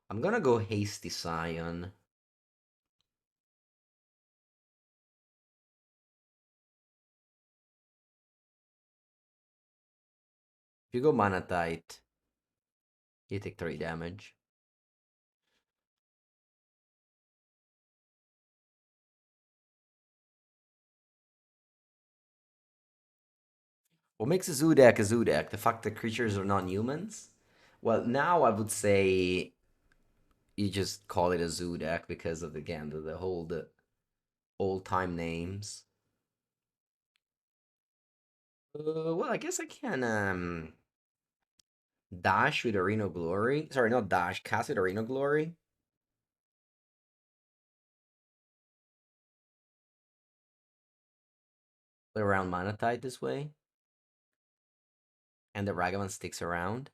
I'm gonna go Hasty Scion. If you go Manatite, you take 3 damage. What makes a zoo deck a zoo deck? The fact that creatures are non-humans? Well, now I would say you just call it a zoo deck because of again the whole the old time names. Well, I guess I can dash with Arena Glory. Sorry, not dash. Cast with Arena Glory. Play around Manatite this way, and the Ragavan sticks around.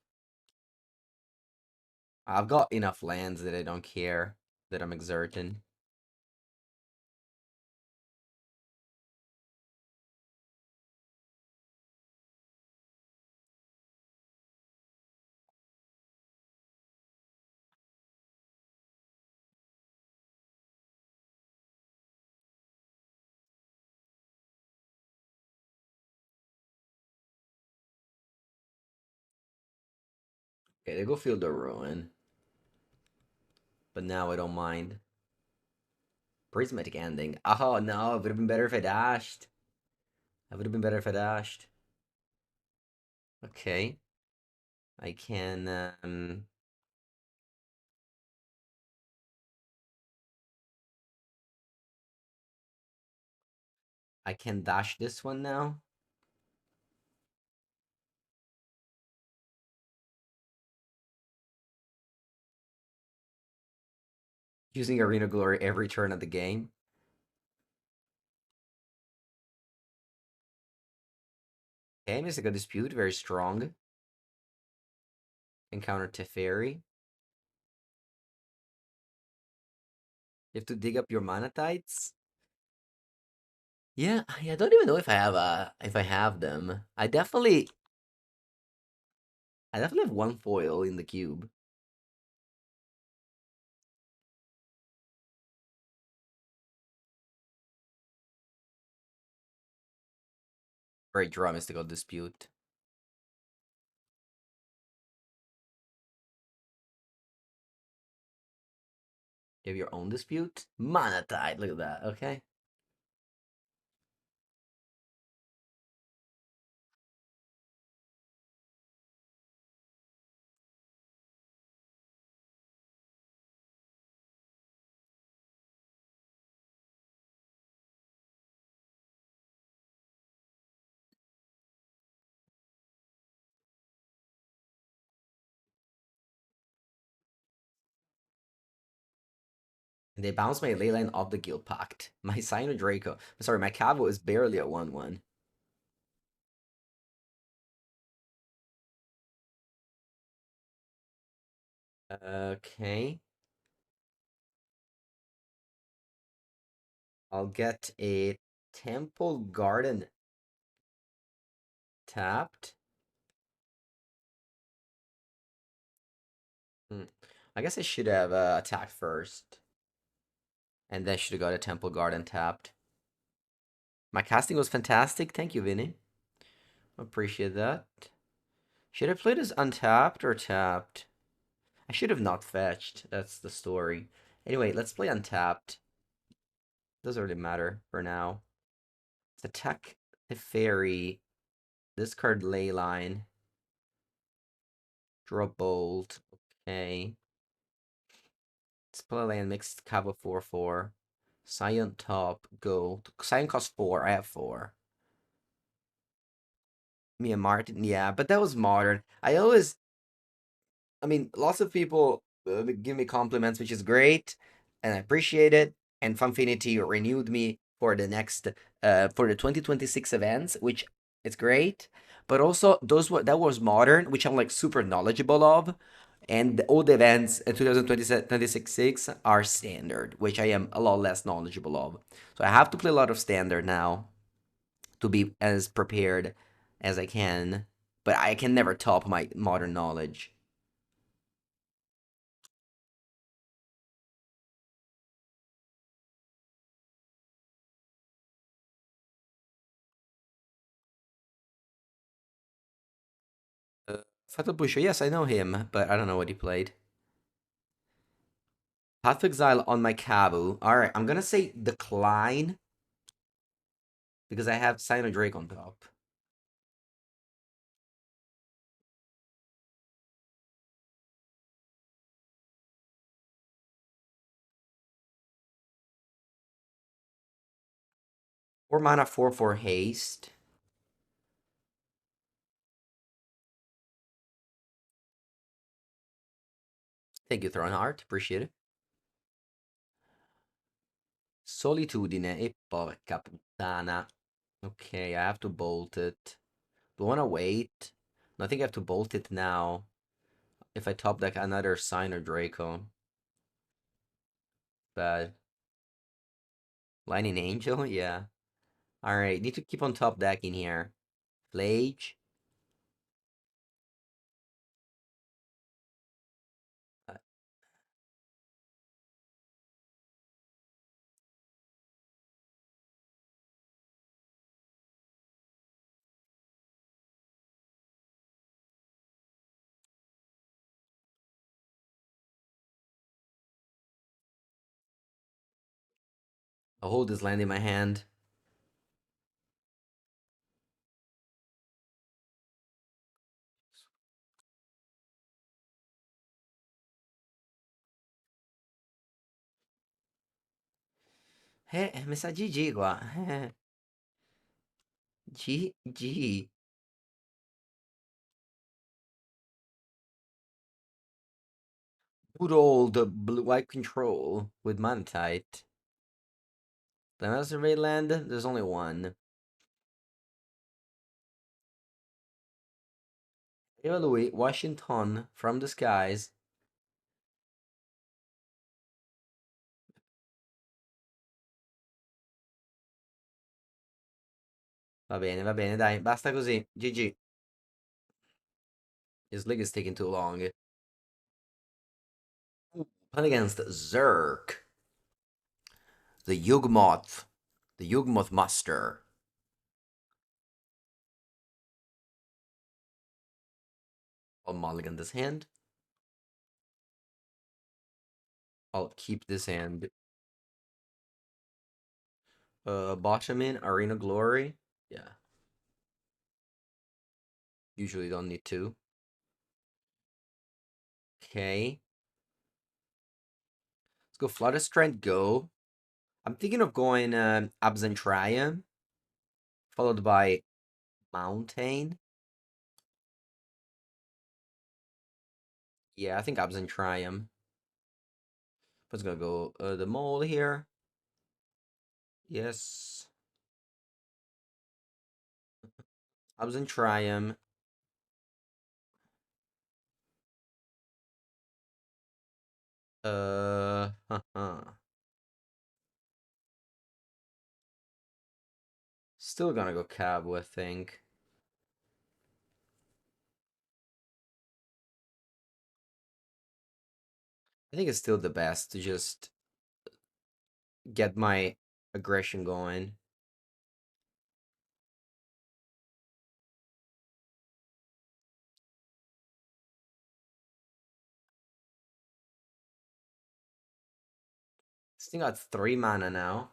I've got enough lands that I don't care that I'm exerting. Okay, they go Field of Ruin. But now I don't mind. Prismatic Ending. Oh no, it would have been better if I dashed. It would have been better if I dashed. Okay. I can I can dash this one now. Using Arena Glory every turn of the game. Okay, Mystical Dispute, very strong. Encounter Teferi. You have to dig up your Manatites. Yeah, I don't even know if I have them. I definitely have one foil in the cube. Great draw, Mystical Dispute. You have your own dispute? Manatite, look at that, okay. And they bounce my Leyline off the Guild Pact. My Sino Draco. Sorry, my Cavo is barely a 1-1. Okay. I'll get a Temple Garden tapped. Hmm. I guess I should have attacked first. And then should have got a Temple Garden tapped. My casting was fantastic. Thank you, Vinny. Appreciate that. Should I play this untapped or tapped? I should have not fetched. That's the story. Anyway, let's play untapped. Doesn't really matter for now. Let's attack the fairy. Discard Leyline. Draw Bolt. Okay. Let's play land mixed Cabo 4/4. Scion top, gold. Scion costs 4. I have 4. Mia Martin, yeah, but that was modern. I mean, lots of people give me compliments, which is great, and I appreciate it. And Funfinity renewed me for the next, for the 2026 events, which is great. But also, that was modern, which I'm like super knowledgeable of. And all the events in 2026 are standard, which I am a lot less knowledgeable of. So I have to play a lot of standard now to be as prepared as I can. But I can never top my modern knowledge. Fatal Pusher, yes, I know him, but I don't know what he played. Path of Exile on my Kabu. Alright, I'm gonna say decline because I have Sino Drake on top. Or mana 4/4 haste. Thank you, Thronheart. Appreciate it. Solitudine e porca puttana. Okay, I have to bolt it. Do I want to wait? No, I think I have to bolt it now. If I top deck another Sign Draco. But Lightning Angel? Yeah. Alright, need to keep on top decking here. Flage. Uh, I'll hold this land in my hand. Mi sa GG qua. GG. Good old blue-white control with Mantite. The Master land, there's only one. Evaluate Washington from the skies. Va bene, dai, basta così. GG. His league is taking too long. Playing against Zerk. The Yawgmoth. The Yawgmoth Master. I'll mulligan this hand. I'll keep this hand. Bottomin, Arena Glory. Yeah. Usually don't need to. Okay. Let's go Flutter Strength, go. I'm thinking of going Absentrium, followed by Mountain. Yeah, I think Absentrium. Let's gonna go the mole here. Yes. Absentrium. Still gonna go Cabo, I think. I think it's still the best to just get my aggression going. This thing got 3 mana now.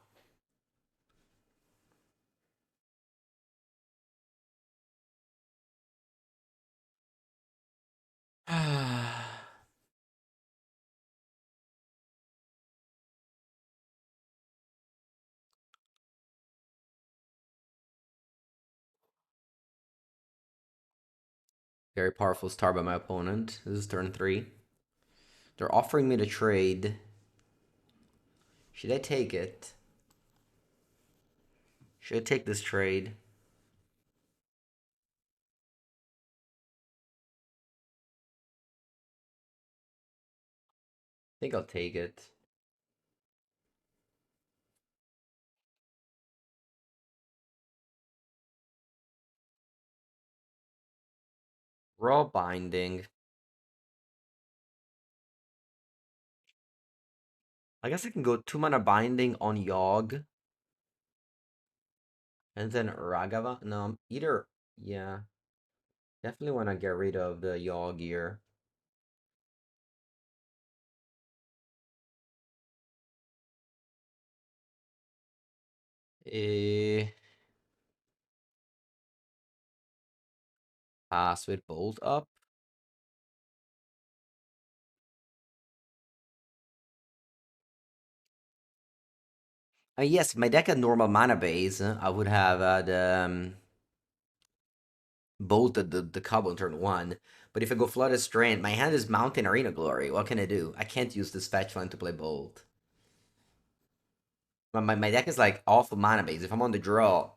Very powerful start by my opponent. This is turn 3. They're offering me to trade. Should I take it? Should I take this trade? I think I'll take it. Raw binding. I guess I can go 2 mana binding on Yogg. And then Ragava. No, either. Yeah. Definitely want to get rid of the Yogg here. Eh, pass with Bolt up. Yes, if my deck had normal mana base, I would have bolted the Cabo on turn 1. But if I go Flooded Strand, my hand is Mountain Arena Glory. What can I do? I can't use this fetch line to play Bolt. My deck is like off of mana base. If I'm on the draw,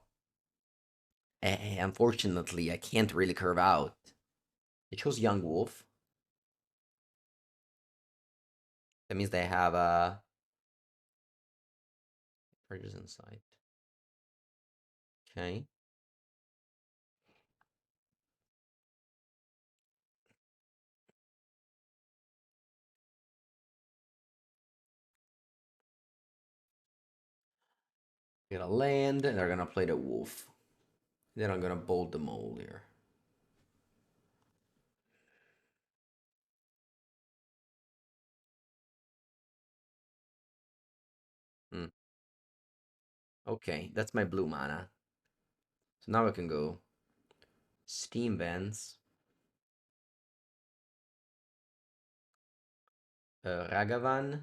unfortunately, I can't really curve out. I chose Young Wolf. That means they have Predators Insight. Okay. Get a land, and they're gonna play the wolf. Then I'm gonna bolt the mole here. Hmm. Okay, that's my blue mana. So now I can go Steam Vents, Ragavan,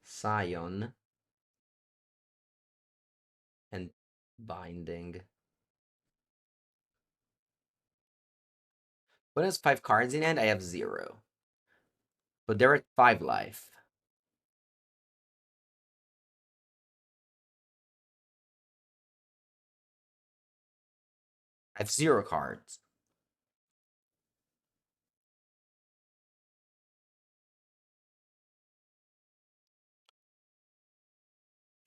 Scion, and Binding. When has 5 cards in hand, I have 0. But they're at 5 life. I have 0 cards.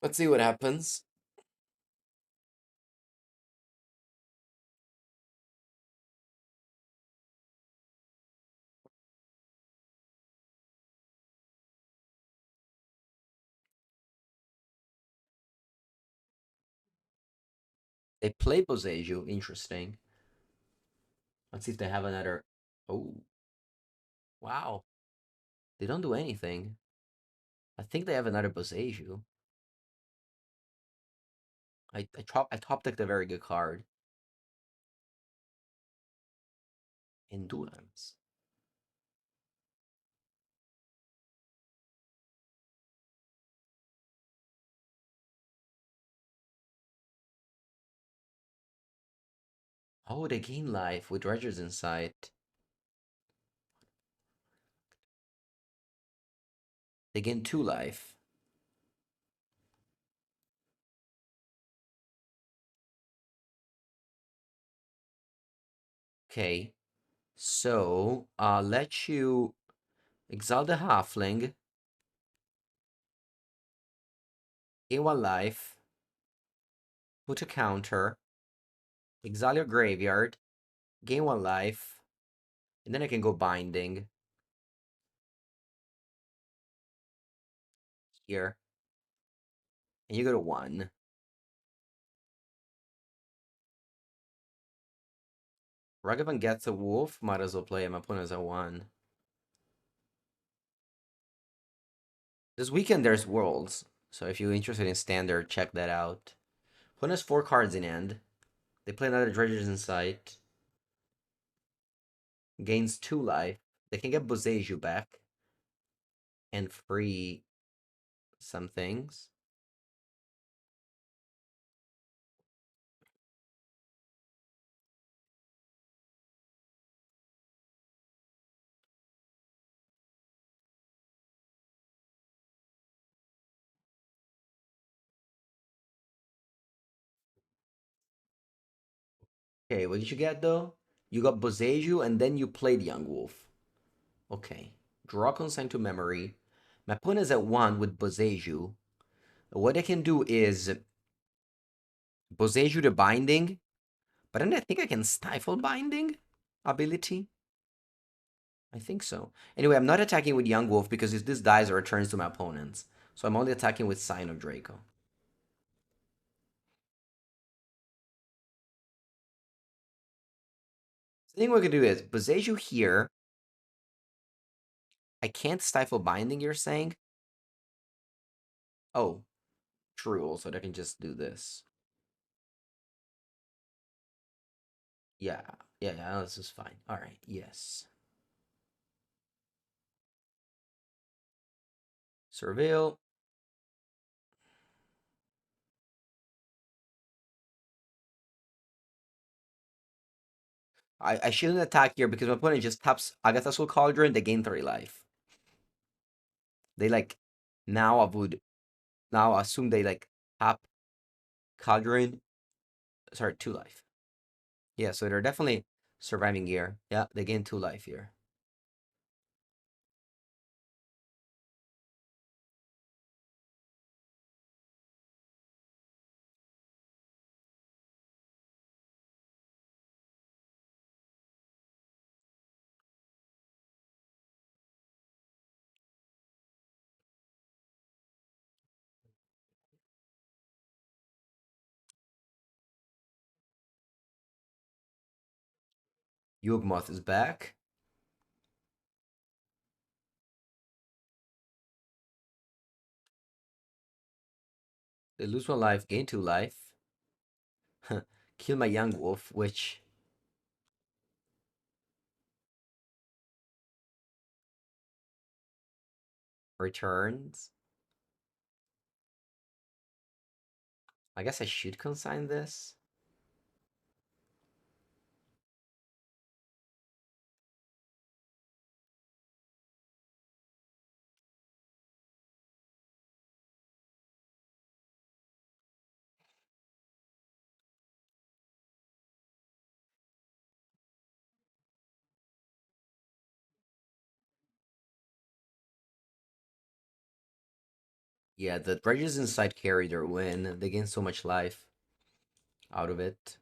Let's see what happens. They play Boseiju. Interesting. Let's see if they have another. Oh, wow. They don't do anything. I think they have another Boseiju. I top decked a very good card. Endurance. Oh, they gain life with Dredger's Insight. They gain 2 life. Okay. So, let you exile the Halfling. Gain 1 life. Put a counter. Exile your graveyard. Gain 1 life. And then I can go Binding. Here. And you go to 1. Ragavan gets a wolf. Might as well play him. Opponent as a 1. This weekend there's Worlds. So if you're interested in Standard, check that out. Opponent has 4 cards in hand. They play another Dredger's Insight. Gains 2 life. They can get Boseiju back. And free some things. Okay, what did you get though? You got Boseiju and then you played Young Wolf. Okay. Draw consign to memory. My opponent is at 1 with Boseiju. What I can do is Boseiju to Binding. But then I think I can Stifle Binding ability. I think so. Anyway, I'm not attacking with Young Wolf because if this dies, it returns to my opponents. So I'm only attacking with Sign of Draco. So I think what we can do is Boseiju here. I can't Stifle Binding, you're saying? Oh, true. So I can just do this. Yeah, yeah, this is fine. All right, yes. Surveil. I shouldn't attack here because my opponent just taps Agatha's Soul Cauldron, they gain 3 life. They like, now I would, now assume they like tap Cauldron, sorry, 2 life. Yeah, so they're definitely surviving here. Yeah, they gain 2 life here. Yawgmoth is back. They lose one life, gain two life. Kill my Yawgmoth, which returns. I guess I should consign this. Yeah, the Dredges inside carry their win. They gain so much life out of it.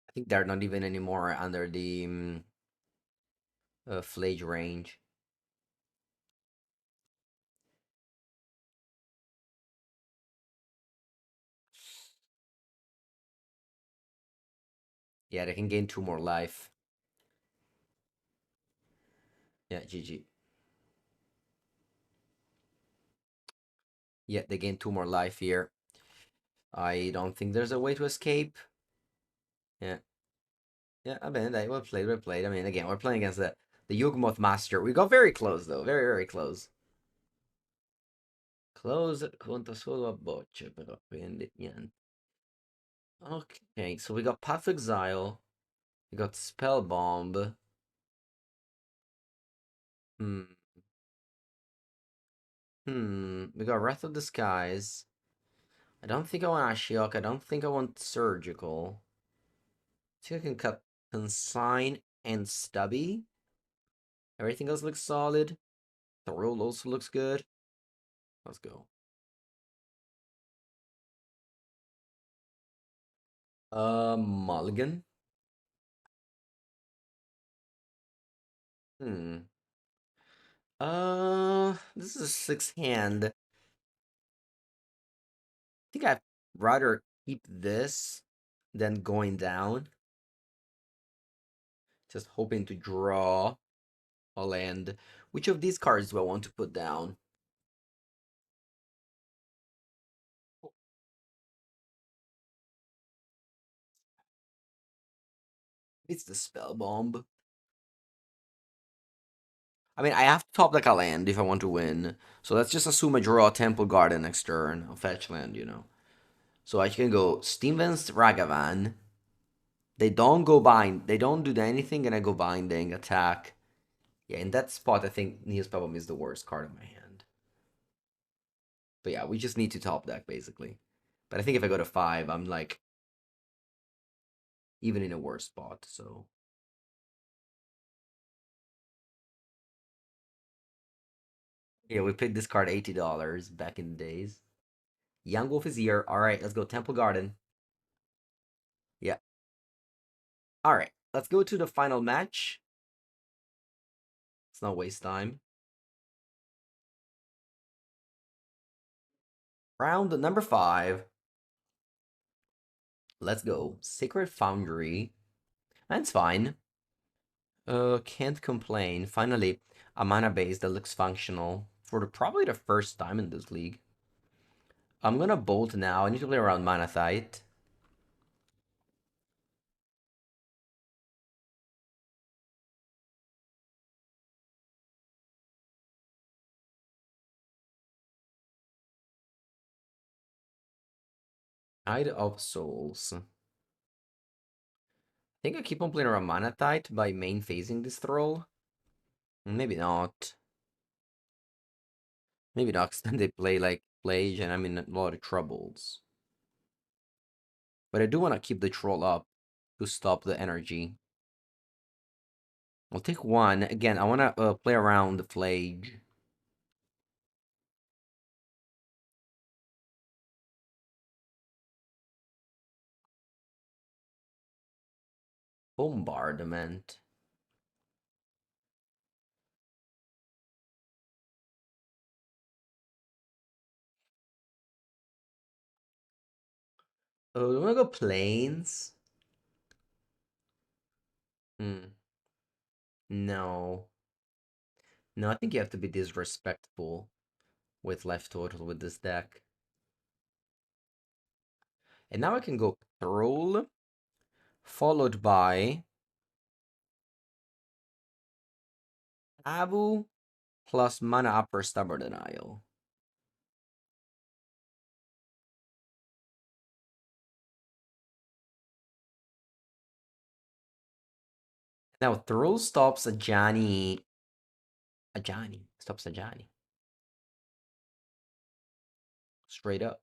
I think they're not even anymore under the flage range. Yeah, they can gain two more life. Yeah, GG. Yeah, they gain two more life here. I don't think there's a way to escape. Yeah. Yeah, I mean, well played, well played. I mean, again, we're playing against the Yawgmoth Master. We got very close, though. Very, very close. Close, conta solo a bocce, però, quindi niente. Okay, so we got Path of Exile. We got Spell Bomb. Hmm. We got Wrath of the Skies. I don't think I want Ashiok. I don't think I want Surgical. I think I can cut Consign and Stubby. Everything else looks solid. The roll also looks good. Let's go. Mulligan. Hmm. This is a six hand. I think I'd rather keep this than going down. Just hoping to draw a land. Which of these cards do I want to put down? It's the Spell Bomb. I mean, I have to top like a land if I want to win. So let's just assume I draw a Temple Garden next turn. I'll fetch land. So I can go Steven's Ragavan. They don't go bind. They don't do anything, and I go binding, attack. Yeah, in that spot, I think Neo's Spellbomb is the worst card in my hand. But yeah, we just need to top deck, basically. But I think if I go to 5, I'm like even in a worse spot, so. Yeah, we paid this card $80 back in the days. Yawgmoth is here. Alright, let's go Temple Garden. Yeah. Alright, let's go to the final match. Let's not waste time. Round number 5. Let's go. Sacred Foundry. That's fine. Can't complain. Finally, a mana base that looks functional for probably the first time in this league. I'm gonna bolt now. I need to play around Manathite. Tide of Souls. I think I keep on playing around Manathite by main phasing this Thrull. Maybe not. Maybe not, 'cause then they play like Plage and I'm in a lot of troubles. But I do want to keep the Troll up to stop the energy. I'll take one. Again, I want to play around the Flage. Bombardment. Oh, do I want to go Plains? Hmm. No. No, I think you have to be disrespectful with life total with this deck. And now I can go Thrull, followed by Abu plus mana up for Stubborn Denial. Now Thrull stops Ajani. Ajani. Stops Ajani. Straight up.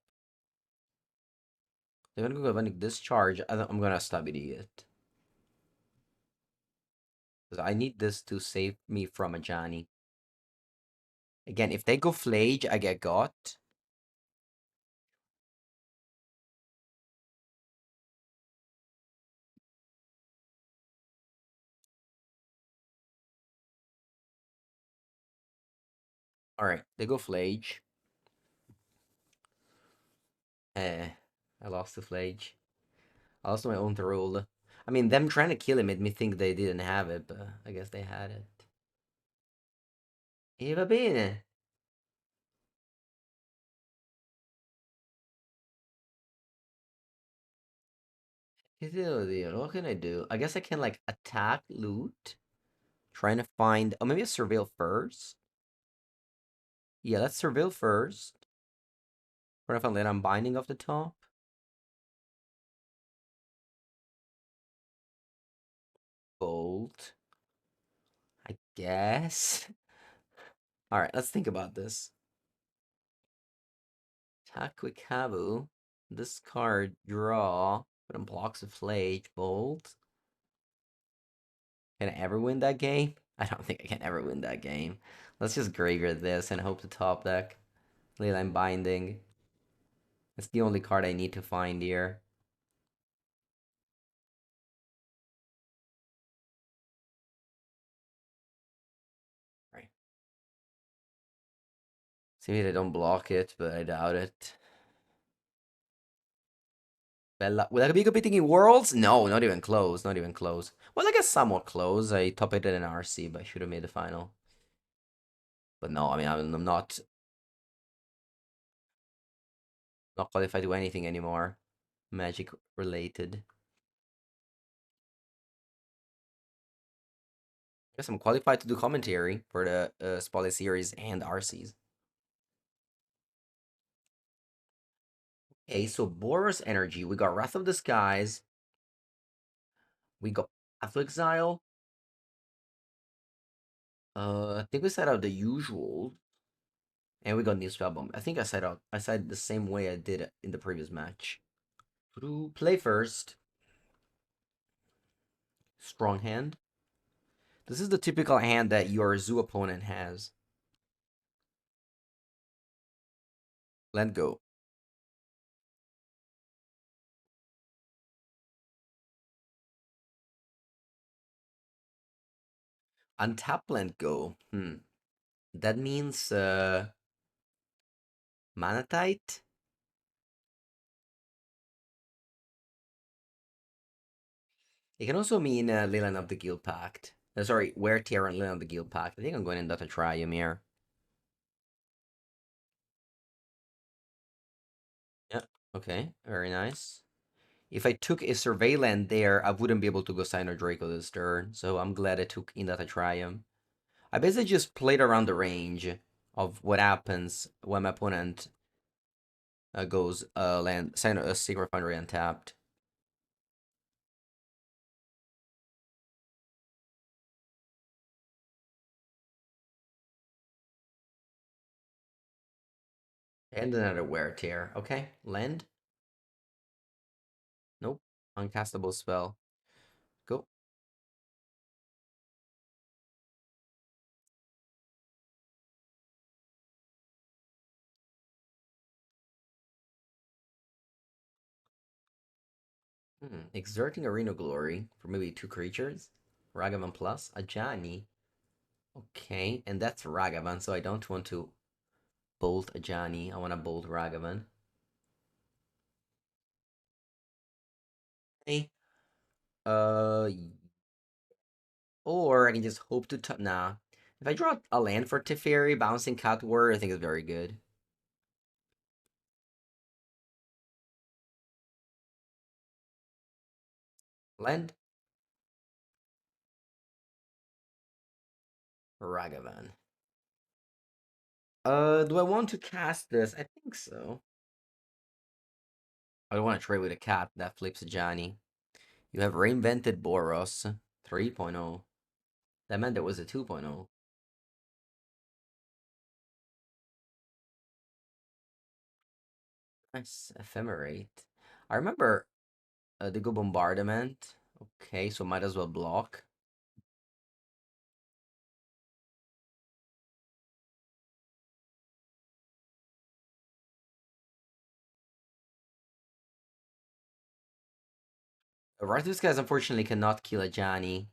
They're gonna go when discharge. I'm gonna stop idiot. Because I need this to save me from Ajani. Again, if they go Flage, I get got. Alright, they go Flage. Eh, I lost to Flage. I lost my own Thrull. I mean, them trying to kill him made me think they didn't have it, but I guess they had it. E va bene. Che devo dire? What can I do? I guess I can, like, attack, loot. Trying to find... Oh, maybe a surveil first? Yeah, let's surveil first. What if I let I'm binding off the top? Bolt. I guess. Alright, let's think about this. Attack with Kabu. Discard, draw. Put in blocks of Flage. Bolt. Can I ever win that game? I don't think I can ever win that game. Let's just graveyard this and hope to top deck. Leyline Binding. It's the only card I need to find here. Right. See if they don't block it, but I doubt it. Bella, will I be competing in Worlds? No, not even close. Not even close. Well, I guess somewhat close. I top it in RC, but I should have made the final. But no, I mean, I'm not qualified to anything anymore. Magic related. Guess I'm qualified to do commentary for the Spotlight series and RCs. Okay, so Boros Energy. We got Wrath of the Skies. We got Path to Exile. I think we set out the usual. And we got new Spellbomb. I think I said the same way I did it in the previous match. Play first. Strong hand. This is the typical hand that your zoo opponent has. Let go. Untap let go. That means Manatite? It can also mean Leyline of the Guild Pact. Sorry, Wear Tear and Leyline of the Guild Pact. I think I'm going to try him here. Yeah, okay, very nice. If I took a Surveillant there, I wouldn't be able to go Sign of Draco this turn, so I'm glad I took Indata Triumph. I basically just played around the range of what happens when my opponent goes sign a Secret Foundry untapped. And another Wear Tear. Okay, land. Nope. Uncastable spell. Go. Exerting Arena Glory for maybe 2 creatures. Ragavan plus Ajani. Okay, and that's Ragavan, so I don't want to bolt Ajani. I want to bolt Ragavan. Okay. Uh, or I can just hope to nah. If I draw a land for Teferi, bouncing Cat Warrior, I think is very good. Land. Ragavan. Do I want to cast this? I think so. I don't want to trade with a cat that flips a Johnny. You have reinvented Boros 3.0. That meant there was a 2.0. Nice. Ephemerate. I remember the good bombardment. Okay, so might as well block. Arthur's guys unfortunately cannot kill a Johnny.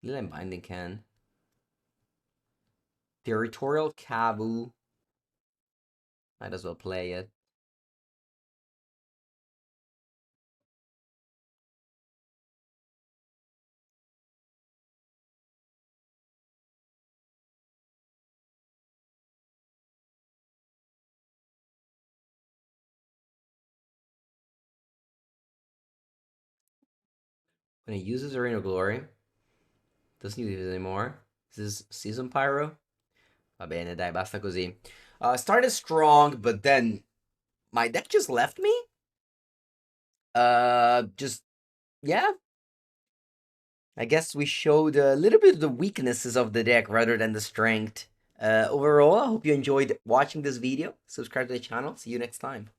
Leyline Binding can. Territorial Kavu. Might as well play it. When he uses Arena of Glory, doesn't use it anymore. This is Season Pyro. Va bene, dai, basta così. Started strong, but then my deck just left me. Just, yeah. I guess we showed a little bit of the weaknesses of the deck rather than the strength. Overall, I hope you enjoyed watching this video. Subscribe to the channel. See you next time.